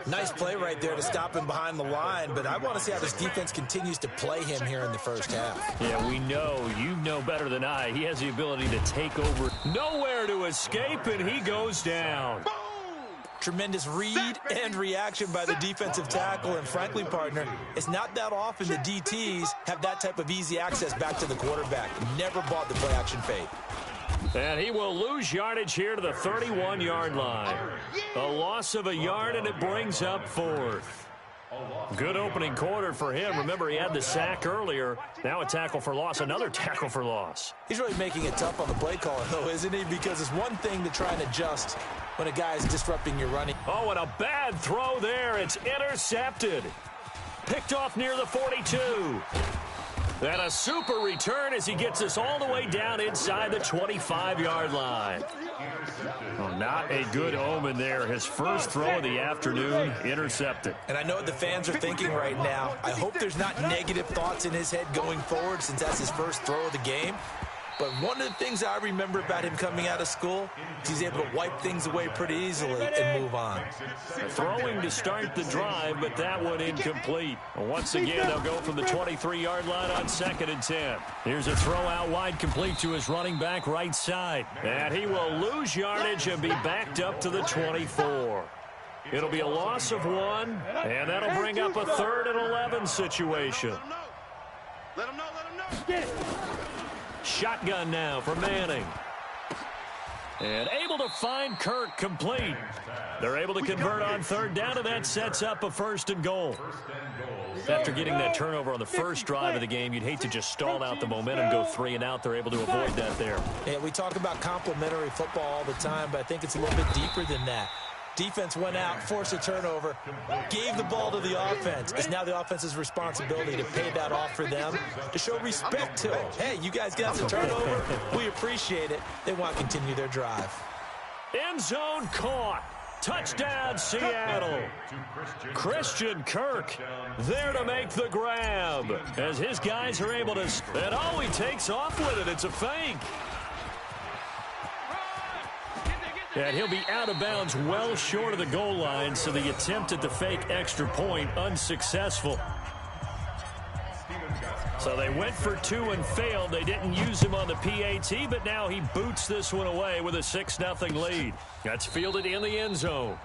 Nice play right there to stop him behind the line, but I want to see how this defense continues to play him here in the first half. Yeah, we know. You know better than I. He has the ability to take over. Nowhere to escape, and he goes down. Tremendous read and reaction by the defensive tackle, and frankly, partner, it's not that often the DTs have that type of easy access back to the quarterback. Never bought the play-action fade. And he will lose yardage here to the 31-yard line. A loss of a yard, and it brings up fourth. Good opening quarter for him. Remember, he had the sack earlier. Now a tackle for loss, another tackle for loss. He's really making it tough on the play caller, though, isn't he? Because it's one thing to try and adjust when a guy is disrupting your running. Oh, and a bad throw there. It's intercepted. Picked off near the 42. And a super return as he gets us all the way down inside the 25-yard line. Oh, not a good omen there. His first throw of the afternoon, intercepted. And I know what the fans are thinking right now. I hope there's not negative thoughts in his head going forward, since that's his first throw of the game. But one of the things I remember about him coming out of school is he's able to wipe things away pretty easily and move on. Throwing to start the drive, but that one incomplete. Once again, they'll go from the 23-yard line on 2nd and 10. Here's a throw out wide, complete to his running back right side. And he will lose yardage and be backed up to the 24. It'll be a loss of 1, and that'll bring up a 3rd and 11 situation. Let him know. Get it. Shotgun now for Manning. And able to find Kirk complete. They're able to convert on 3rd down, and that sets up a 1st and goal. After getting that turnover on the first drive of the game, you'd hate to just stall out the momentum, go 3 and out. They're able to avoid that there. Yeah, we talk about complementary football all the time, but I think it's a little bit deeper than that. Defense went out, forced a turnover, gave the ball to the offense. It's now the offense's responsibility to pay that off for them, to show respect to them. Hey, you guys got the turnover. We appreciate it. They want to continue their drive. End zone caught. Touchdown, Seattle. Christian Kirk there to make the grab as his guys are able to. And oh, he takes off with it. It's a fake. And he'll be out of bounds well short of the goal line, so the attempt at the fake extra point unsuccessful. So they went for 2 and failed. They didn't use him on the PAT, but now he boots this one away with a 6-0 lead. That's fielded in the end zone.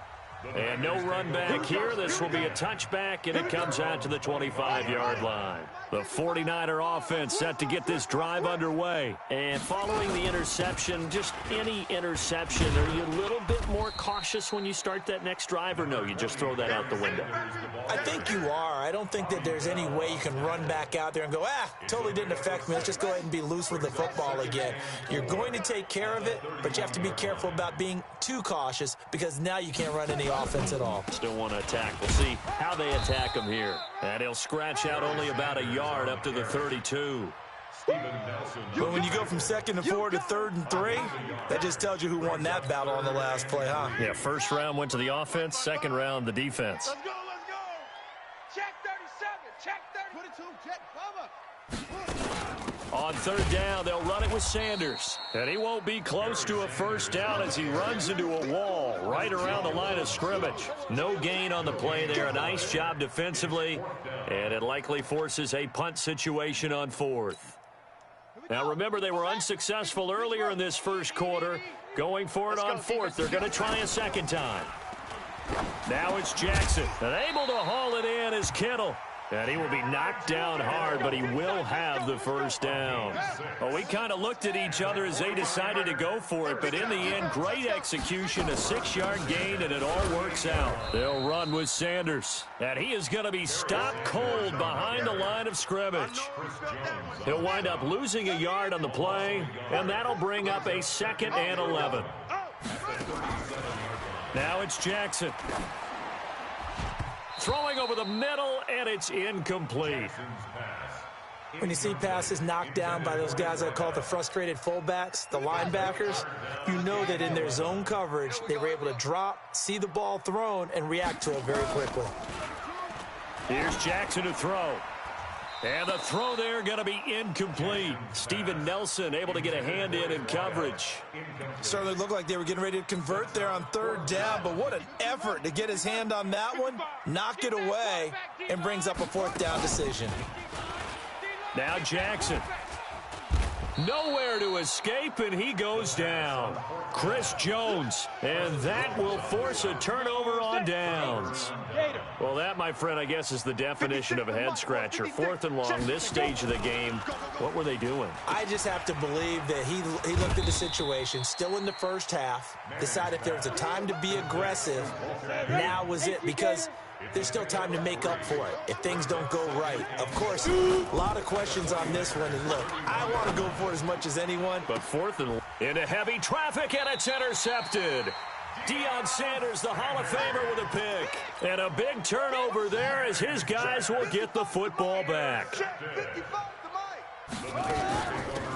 And no run back here. This will be a touchback, and it comes out to the 25-yard line. The 49er offense set to get this drive underway. And following the interception, just any interception, are you a little bit more cautious when you start that next drive, or no, you just throw that out the window? I think you are. I don't think that there's any way you can run back out there and go, totally didn't affect me. Let's just go ahead and be loose with the football again. You're going to take care of it, but you have to be careful about being too cautious, because now you can't run any offense at all. Still want to attack. We'll see how they attack him here. And he'll scratch out only about a yard up to the 32. But when you go from 2nd and 4 to 3rd and 3, that just tells you who won that battle on the last play, huh? Yeah, first round went to the offense, second round the defense. Let's go. Check 37. Check 30. 22. Check cover. On third down, they'll run it with Sanders. And he won't be close to a first down as he runs into a wall right around the line of scrimmage. No gain on the play there. A nice job defensively. And it likely forces a punt situation on fourth. Now remember, they were unsuccessful earlier in this first quarter. Going for it on fourth. They're going to try a second time. Now it's Jackson. And able to haul it in is Kittle. And he will be knocked down hard, but he will have the first down. Well, we kind of looked at each other as they decided to go for it, but in the end, great execution, a 6-yard gain, and it all works out. They'll run with Sanders, and he is going to be stopped cold behind the line of scrimmage. He'll wind up losing a yard on the play, and that'll bring up a 2nd and 11. Now it's Jackson. Throwing over the middle, and it's incomplete. When you see passes knocked down by those guys I call the frustrated fullbacks, the linebackers, you know that in their zone coverage, they were able to drop, see the ball thrown, and react to it very quickly. Here's Jackson to throw. And the throw there going to be incomplete. Steven Nelson able to get a hand in coverage. Certainly looked like they were getting ready to convert there on third down, but what an effort to get his hand on that one, knock it away, and brings up a 4th down decision. Now Jackson. Nowhere to escape, and he goes down. Chris Jones, and that will force a turnover on downs. Well, that, my friend, I guess is the definition of a head-scratcher. 4th and long, this stage of the game. What were they doing? I just have to believe that he looked at the situation, still in the first half, decided if there was a time to be aggressive, now was it, because there's still time to make up for it if things don't go right. Of course, a lot of questions on this one, and look, I want to go for it as much as anyone. But 4th and into heavy traffic, and it's intercepted. Deion Sanders, the Hall of Famer, with a pick. And a big turnover there as his guys will get the football back.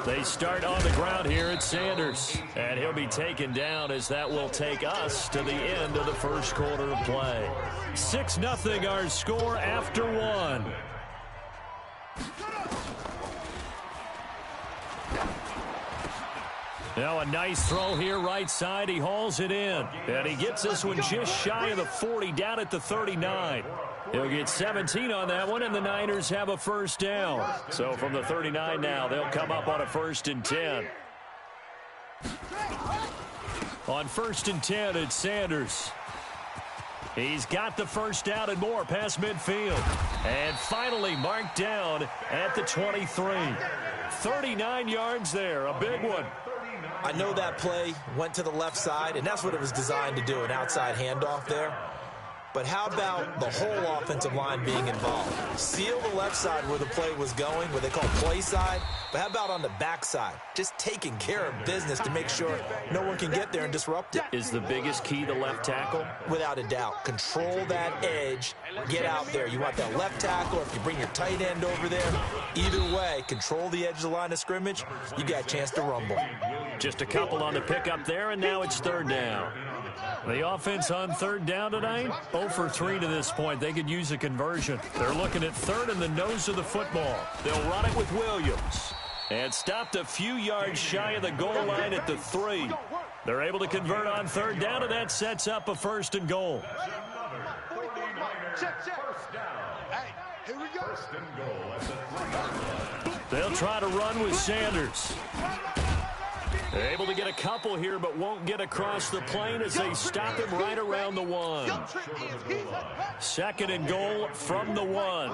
They start on the ground here at Sanders. And he'll be taken down as that will take us to the end of the first quarter of play. 6-0 our score after 1. Now a nice throw here right side. He hauls it in. And he gets this one just shy of the 40, down at the 39. He'll get 17 on that one, and the Niners have a first down. So from the 39 now, they'll come up on a 1st and 10. On 1st and 10, it's Sanders. He's got the first down and more past midfield. And finally marked down at the 23. 39 yards there, a big one. I know that play went to the left side, and that's what it was designed to do, an outside handoff there. But how about the whole offensive line being involved? Seal the left side where the play was going, what they call play side. But how about on the back side? Just taking care of business to make sure no one can get there and disrupt it. Is the biggest key the left tackle? Without a doubt. Control that edge. Get out there. You want that left tackle, or if you bring your tight end over there, either way, control the edge of the line of scrimmage. You got a chance to rumble. Just a couple on the pickup there, and now it's 3rd down. The offense on 3rd down tonight, 0 for 3 to this point. They could use a conversion. They're looking at 3rd and the nose of the football. They'll run it with Williams. And stopped a few yards shy of the goal line at the 3. They're able to convert on 3rd down, and that sets up a 1st and goal. They'll try to run with Sanders. They're able to get a couple here, but won't get across the plane as they stop him right around the 1. 2nd and goal from the 1.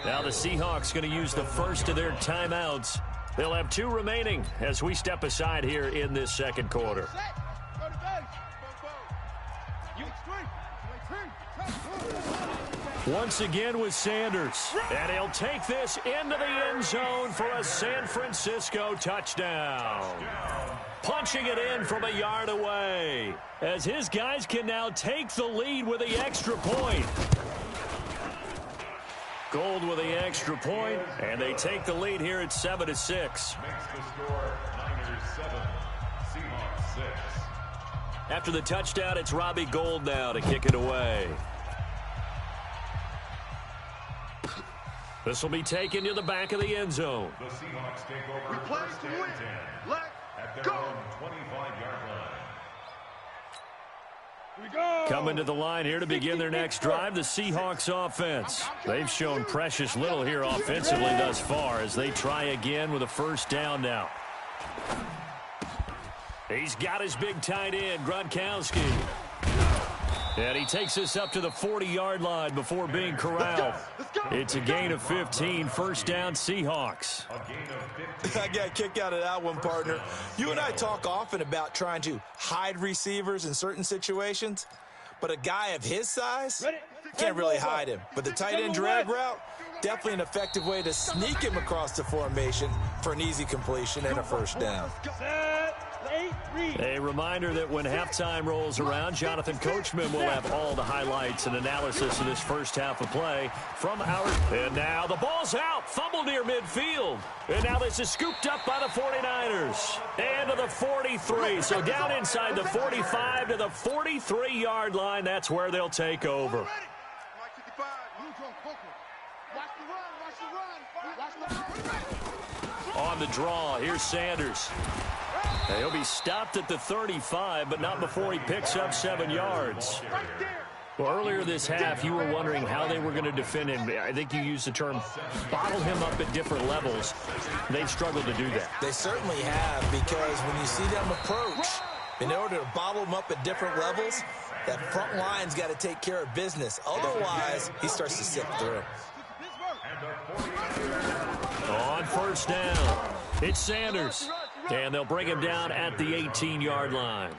Now the Seahawks going to use the first of their timeouts. They'll have 2 remaining as we step aside here in this second quarter. Once again with Sanders. And he'll take this into the end zone for a San Francisco touchdown. Punching it in from a yard away, as his guys can now take the lead with the extra point. Gold with the extra point, and they take the lead here at 7-6. Makes the score Niners 7, Seahawks 6. After the touchdown, it's Robbie Gould now to kick it away. This will be taken to the back of the end zone. The Seahawks take over We play first to and win. 10 Let's at their go. own 25-yard line. Coming to the line here to begin their next drive, the Seahawks offense. They've shown precious little here offensively thus far as they try again with a first down now. He's got his big tight end, Gronkowski. And he takes this up to the 40-yard line before being corralled. It's a gain of 15, first down Seahawks. I got a kick out of that one, partner. You and I talk often about trying to hide receivers in certain situations, but a guy of his size can't really hide him. But the tight end drag route, definitely an effective way to sneak him across the formation for an easy completion and a first down. A reminder that when halftime rolls around, Jonathan Coachman will have all the highlights and analysis of this first half of play from our... And now the ball's out, fumble near midfield. And now this is scooped up by the 49ers. And to the 43, so down inside the 45 to the 43-yard line. That's where they'll take over. On the draw, here's Sanders. He'll be stopped at the 35, but not before he picks up 7 yards. Well, earlier this half, you were wondering how they were going to defend him. I think you used the term bottle him up at different levels. They've struggled to do that. They certainly have, because when you see them approach, in order to bottle him up at different levels, that front line's got to take care of business. Otherwise, he starts to sift through. On first down, it's Sanders. And they'll bring him down at the 18-yard line.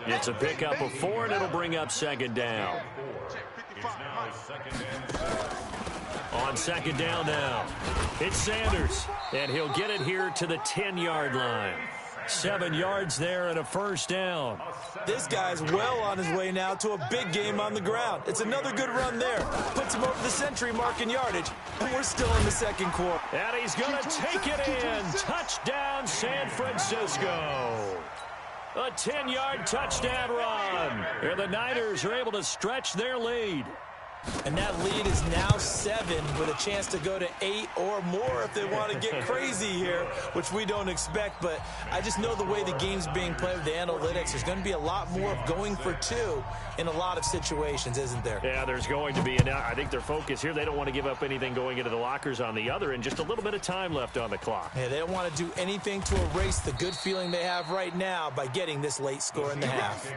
It's a pickup of 4, and it'll bring up second down. On second down now, it's Sanders. And he'll get it here to the 10-yard line. 7 yards there and a first down. This guy's well on his way now to a big game on the ground. It's another good run there. Puts him over the century mark in yardage, and we're still in the second quarter. And he's going to take it in. Touchdown, San Francisco. A 10-yard touchdown run. And the Niners are able to stretch their lead. And that lead is now 7 with a chance to go to 8 or more if they want to get crazy here, which we don't expect. But I just know the way the game's being played with the analytics, there's going to be a lot more of going for 2 in a lot of situations, isn't there? Yeah, there's going to be. And I think their focus here, they don't want to give up anything going into the lockers on the other, and just a little bit of time left on the clock. Yeah, they don't want to do anything to erase the good feeling they have right now by getting this late score in the half.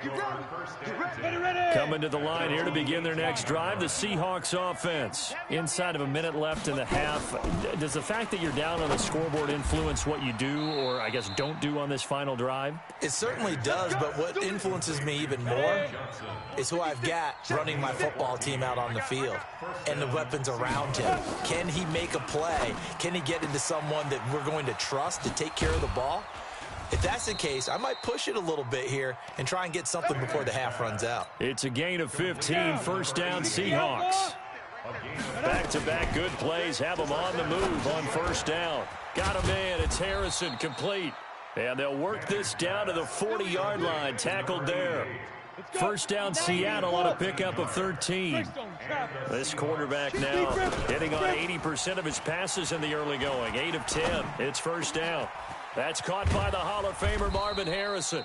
Coming to the line here to begin their next drive, the Seahawks offense. Inside of a minute left in the half, does the fact that you're down on the scoreboard influence what you do, or I guess don't do on this final drive? It certainly does, but what influences me even more is who I've got running my football team out on the field and the weapons around him. Can he make a play? Can he get into someone that we're going to trust to take care of the ball? If that's the case, I might push it a little bit here and try and get something before the half runs out. It's a gain of 15, first down Seahawks. Back-to-back good plays have them on the move on first down. Got a man, it's Harrison, complete. And they'll work this down to the 40-yard line, tackled there. First down Seattle on a pickup of 13. This quarterback now hitting on 80% of his passes in the early going, 8 of 10. It's first down. That's caught by the Hall of Famer Marvin Harrison.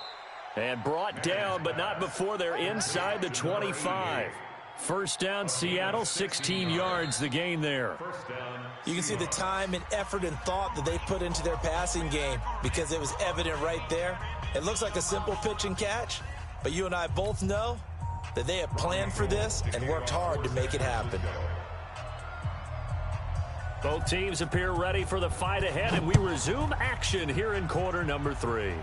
And brought down, but not before they're inside the 25. First down, Seattle, 16 yards, the gain there. You can see the time and effort and thought that they put into their passing game because it was evident right there. It looks like a simple pitch and catch, but you and I both know that they have planned for this and worked hard to make it happen. Both teams appear ready for the fight ahead, and we resume action here in quarter number 3.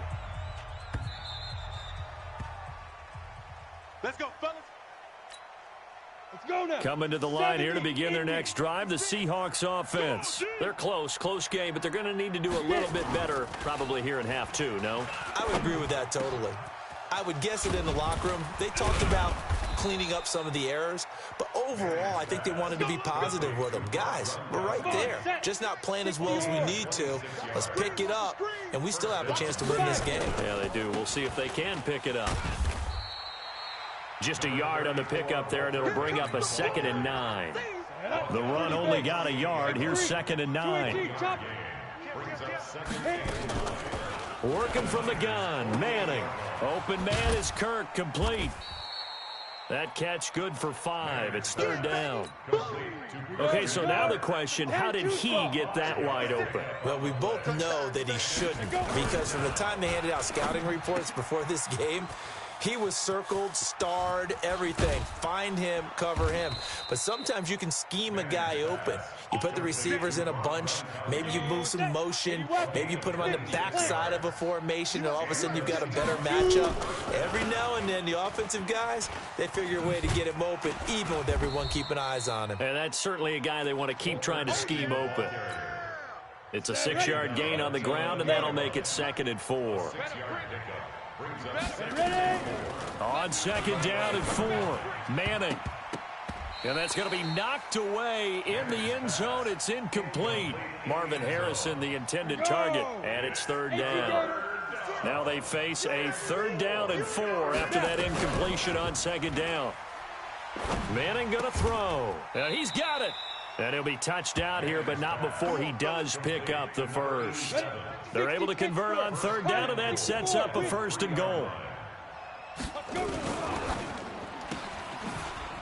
Let's go, fellas. Let's go now. Coming to the line here to begin their next drive, the Seahawks offense. They're close game, but they're going to need to do a little bit better probably here in half 2, no? I would agree with that totally. I would guess it in the locker room. They talked about cleaning up some of the errors, but overall, I think they wanted to be positive with them. Guys, we're right there. Just not playing as well as we need to. Let's pick it up, and we still have a chance to win this game. Yeah, they do. We'll see if they can pick it up. Just a yard on the pickup there, and it'll bring up a 2nd and 9. The run only got a yard. Here's 2nd and 9. Working from the gun, Manning. Open man is Kirk, complete. That catch good for 5. It's 3rd down. Okay, so now the question, how did he get that wide open? Well, we both know that he shouldn't, because from the time they handed out scouting reports before this game, he was circled, starred, everything. Find him, cover him. But sometimes you can scheme a guy open. You put the receivers in a bunch. Maybe you move some motion. Maybe you put them on the backside of a formation, and all of a sudden you've got a better matchup. Every now and then, the offensive guys, they figure a way to get him open, even with everyone keeping eyes on him. And that's certainly a guy they want to keep trying to scheme open. It's a 6-yard gain on the ground, and that'll make it 2nd and 4. On 2nd down and 4, Manning. And that's going to be knocked away in the end zone. It's incomplete. Marvin Harrison, the intended target, and it's 3rd down. Now they face a 3rd down and 4 after that incompletion on 2nd down. Manning going to throw. He's got it. And he'll be touched out here, but not before he does pick up the first. They're able to convert on 3rd down, and that sets up a 1st and goal.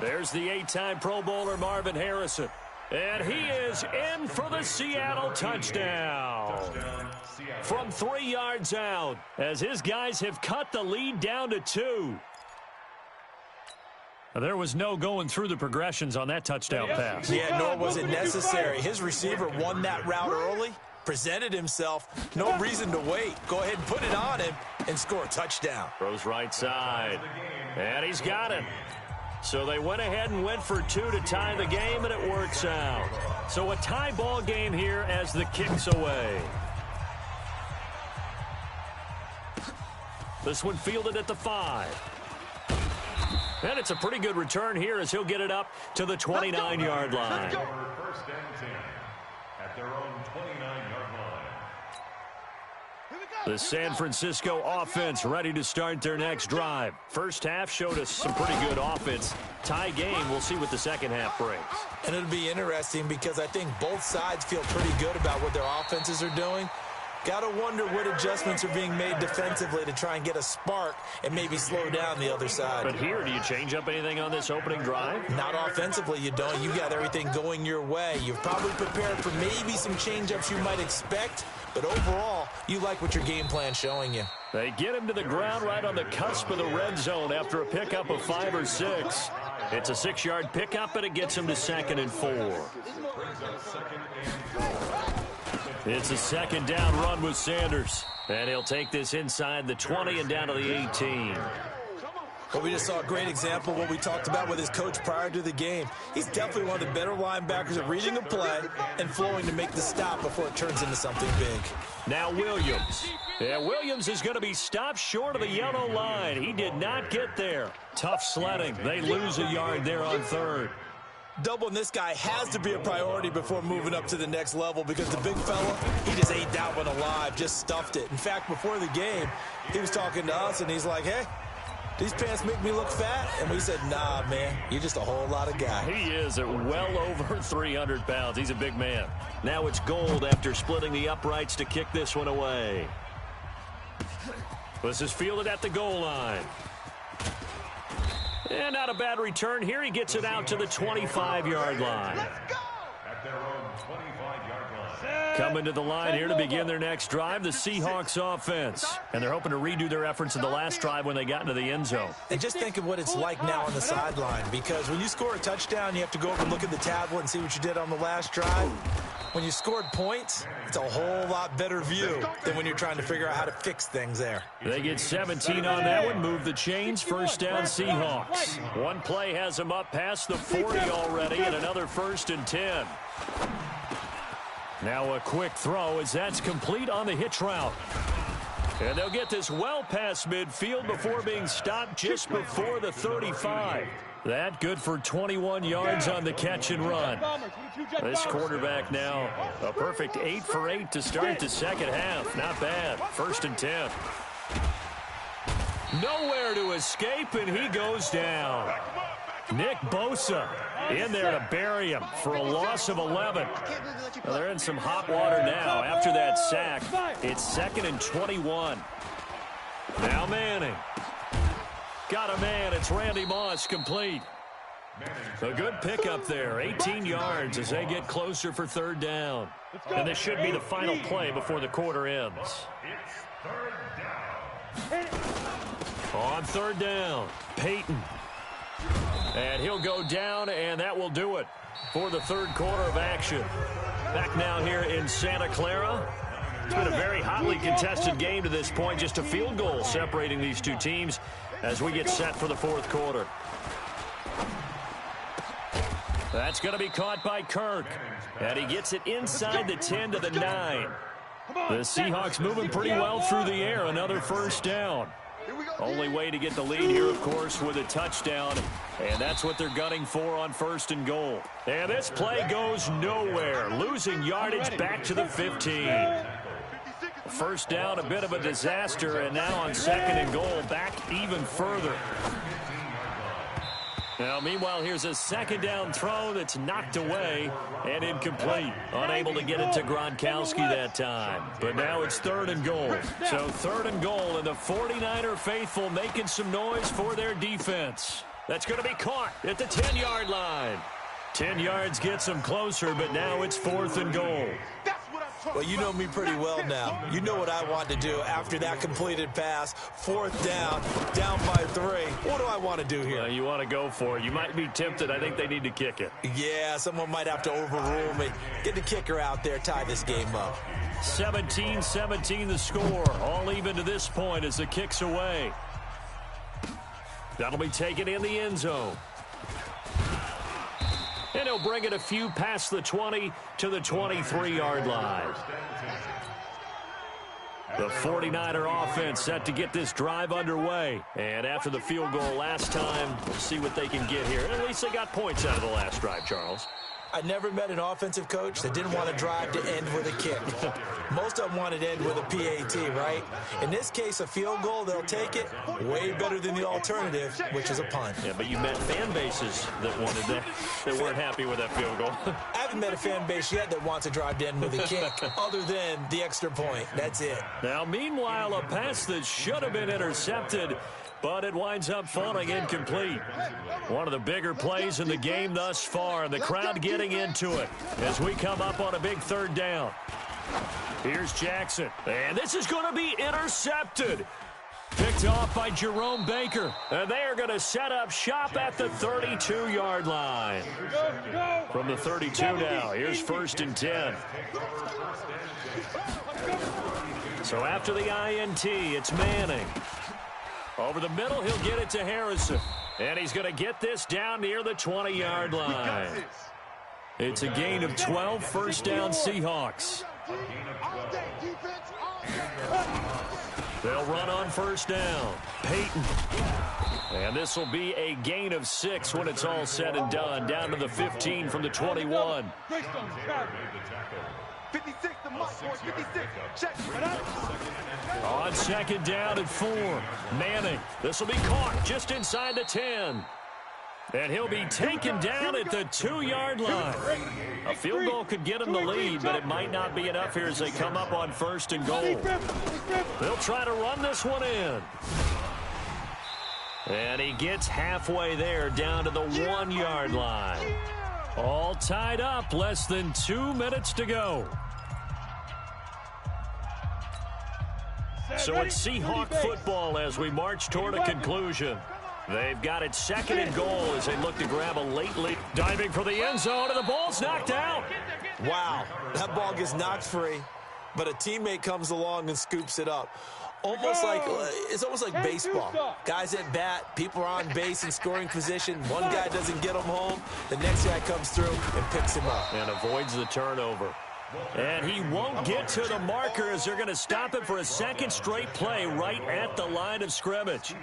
There's the 8-time Pro Bowler Marvin Harrison. And he is in for the Seattle touchdown. From 3 yards out, as his guys have cut the lead down to 2. There was no going through the progressions on that touchdown pass. Yeah, nor was it necessary. His receiver won that route early, presented himself. No reason to wait. Go ahead and put it on him and score a touchdown. Throws right side. And he's got it. So they went ahead and went for 2 to tie the game, and it works out. So a tie ball game here as the kick's away. This one fielded at the 5. And it's a pretty good return here as he'll get it up to the 29-yard line. 1st and 10 at their own 29-yard line. The San Francisco offense ready to start their next drive. First half showed us some pretty good offense. Tie game, we'll see what the second half brings. And it'll be interesting because I think both sides feel pretty good about what their offenses are doing. Got to wonder what adjustments are being made defensively to try and get a spark and maybe slow down the other side. But here, do you change up anything on this opening drive? Not offensively, you don't. You got everything going your way. You've probably prepared for maybe some change-ups you might expect, but overall, you like what your game plan's showing you. They get him to the ground right on the cusp of the red zone after a pickup of 5 or 6. It's a 6-yard pickup, and it gets him to 2nd and 4. It's a 2nd down run with Sanders. And he'll take this inside the 20 and down to the 18. Well, we just saw a great example of what we talked about with his coach prior to the game. He's definitely one of the better linebackers at reading a play and flowing to make the stop before it turns into something big. Now Williams. Yeah, Williams is going to be stopped short of the yellow line. He did not get there. Tough sledding. They lose a yard there on 3rd. Doubling this guy has to be a priority before moving up to the next level because the big fella, he just ate that one alive, just stuffed it. In fact, before the game, he was talking to us, and he's like, hey, these pants make me look fat? And we said, nah, man, you're just a whole lot of guy. He is at well over 300 pounds. He's a big man. Now it's Gold after splitting the uprights to kick this one away. This is fielded at the goal line. And not a bad return here. He gets it out to the 25-yard line. At their own 25-yard line. Coming to the line here to begin their next drive, the Seahawks offense. And they're hoping to redo their efforts in the last drive when they got into the end zone. And just think of what it's like now on the sideline, because when you score a touchdown, you have to go over and look at the tablet and see what you did on the last drive. When you scored points, it's a whole lot better view than when you're trying to figure out how to fix things there. They get 17 on that one, move the chains, 1st down Seahawks. One play has them up past the 40 already, and another 1st and 10. Now a quick throw as that's complete on the hitch route. And they'll get this well past midfield before being stopped just before the 35. That good for 21 yards on the catch and run. This quarterback now a perfect 8 for 8 to start the second half. Not bad. 1st and 10. Nowhere to escape, and he goes down. Nick Bosa in there to bury him for a loss of 11. Well, they're in some hot water now. After that sack, it's 2nd and 21. Now Manning. Got a man. It's Randy Moss, complete. A good pickup there. 18 yards as they get closer for 3rd down. And this should be the final play before the quarter ends. On 3rd down, Peyton. And he'll go down, and that will do it for the 3rd quarter of action. Back now here in Santa Clara. It's been a very hotly contested game to this point. Just a field goal separating these two teams as we get set for the 4th quarter. That's going to be caught by Kirk. And he gets it inside the 10 to the 9. The Seahawks moving pretty well through the air. Another 1st down. Only way to get the lead here, of course, with a touchdown. And that's what they're gunning for on 1st and goal. And this play goes nowhere. Losing yardage back to the 15. 1st down, a bit of a disaster. And now on 2nd and goal, back even further. Now, meanwhile, here's a 2nd down throw that's knocked away and incomplete. Unable to get it to Gronkowski that time. But now it's 3rd and goal. So 3rd and goal, and the 49er faithful making some noise for their defense. That's going to be caught at the 10-yard line. 10 yards gets them closer, but now it's 4th and goal. Well, you know me pretty well now. You know what I want to do after that completed pass. 4th down by 3. What do I want to do here? You want to go for it. You might be tempted. I think they need to kick it. Yeah, someone might have to overrule me. Get the kicker out there, tie this game up. 17-17 the score. All even to this point as the kick's away. That'll be taken in the end zone. And he'll bring it a few past the 20 to the 23-yard line. The 49er offense set to get this drive underway. And after the field goal last time, we'll see what they can get here. And at least they got points out of the last drive, Charles. I never met an offensive coach that didn't want to drive to end with a kick. Most of them wanted to end with a PAT, right? In this case, a field goal, they'll take it. Way better than the alternative, which is a punt. Yeah, but you met fan bases that wanted that, that weren't happy with that field goal. I haven't met a fan base yet that wants to drive to end with a kick, other than the extra point. That's it. Now, meanwhile, a pass that should have been intercepted, but it winds up falling incomplete. One of the bigger plays in the game thus far, and the crowd getting into it as we come up on a big 3rd down. Here's Jackson, and this is going to be intercepted. Picked off by Jerome Baker, and they are going to set up shop at the 32-yard line. From the 32 now, here's 1st and 10. So after the INT, it's Manning. Over the middle, he'll get it to Harrison. And he's going to get this down near the 20-yard line. It's a gain of 12, 1st down Seahawks. They'll run on 1st down. Peyton. And this will be a gain of 6 when it's all said and done. Down to the 15 from the 21. 56 to Mike, 56. Check. On 2nd down and 4. Manning. This will be caught just inside the 10. And he'll be taken down at the 2-yard line. A field goal could get him the lead, but it might not be enough here as they come up on 1st and goal. They'll try to run this one in. And he gets halfway there, down to the 1-yard line. All tied up, less than 2 minutes to go. So it's Seahawk football as we march toward a conclusion. They've got it 2nd and goal as they look to grab a late lead. Diving for the end zone, and the ball's knocked out. Wow, that ball gets knocked free, but a teammate comes along and scoops it up. It's almost like baseball. Guys at bat, people are on base in scoring position. One guy doesn't get him home. The next guy comes through and picks him up. And avoids the turnover. And he won't get to the marker as they're going to stop it for a 2nd straight play right at the line of scrimmage.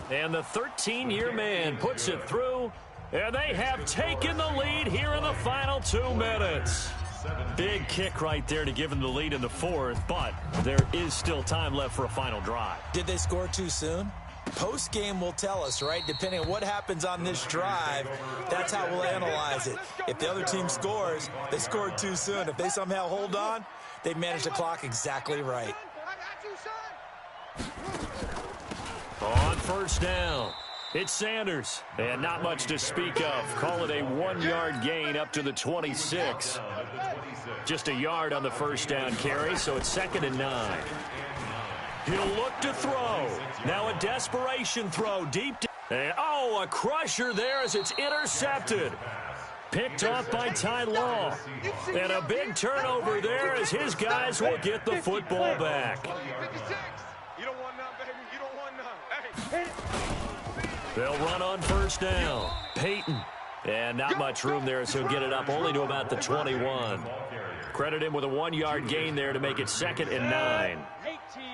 And the 13-year man puts it through, and they have taken the lead here in the final 2 minutes. Big kick right there to give them the lead in the fourth, but there is still time left for a final drive. Did they score too soon? Post-game will tell us, right? Depending on what happens on this drive, that's how we'll analyze it. If the other team scores, they scored too soon. If they somehow hold on, they managed the clock exactly right. On first down, it's Sanders. And not much to speak of. Call it a 1-yard gain up to the 26. Just a yard on the first down carry, so it's 2nd and 9. He'll look to throw. Now a desperation throw deep. And, a crusher there as it's intercepted. Picked off by Ty Law. And a big turnover there as his guys will get the football back. You don't want none, baby. You don't want none. Hey. They'll run on first down. Peyton. And not much room there, so he'll get it up only to about the 21. Credit him with a 1-yard gain there to make it 2nd and 9.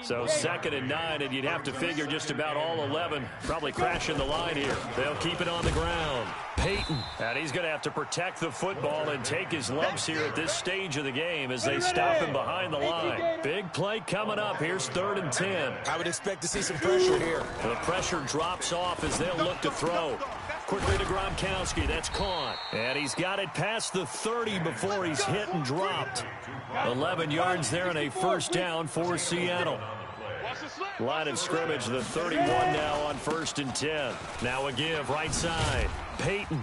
So 2nd and 9, and you'd have to figure just about all 11 probably crashing the line here. They'll keep it on the ground. Peyton, and he's going to have to protect the football and take his lumps here at this stage of the game as they stop him behind the line. Big play coming up. Here's 3rd and 10. I would expect to see some pressure here. The pressure drops off as they'll look to throw. Quickly to Gronkowski. That's caught. And he's got it past the 30 before he's hit and dropped. 11 yards there and a first down for Seattle. Line of scrimmage, the 31 now on 1st and 10. Now a give right side. Peyton.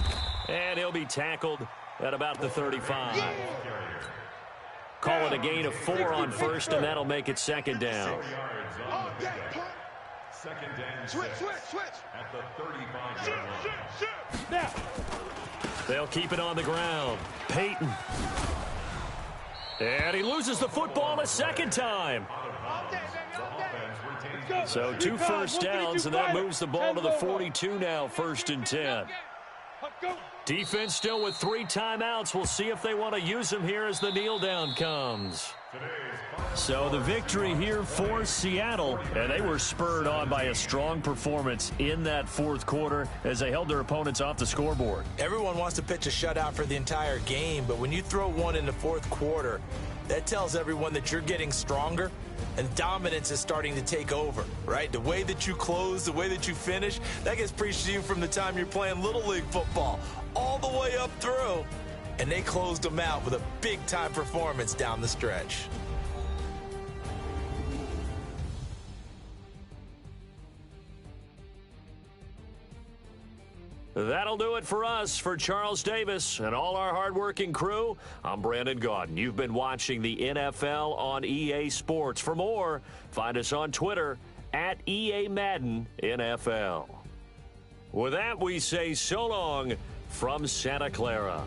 And he'll be tackled at about the 35. Call it a gain of 4 on first, and that'll make it 2nd down. 2nd and 6 at the 35-yard line. They'll keep it on the ground. Peyton. And he loses the football a 2nd time. So 2 first downs, and that moves the ball to the 42 now, 1st and 10. Defense still with 3 timeouts. We'll see if they want to use them here as the kneel down comes. So the victory here for Seattle, and they were spurred on by a strong performance in that 4th quarter as they held their opponents off the scoreboard. Everyone wants to pitch a shutout for the entire game, but when you throw one in the 4th quarter, that tells everyone that you're getting stronger and dominance is starting to take over, right? The way that you close, the way that you finish, that gets preached to you from the time you're playing Little League football all the way up through. And they closed them out with a big-time performance down the stretch. That'll do it for us. For Charles Davis and all our hardworking crew, I'm Brandon Gaudin. You've been watching the NFL on EA Sports. For more, find us on Twitter at EA Madden NFL. With that, we say so long from Santa Clara.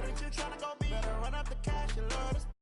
that you tryna go be. Better run up the cash and love this.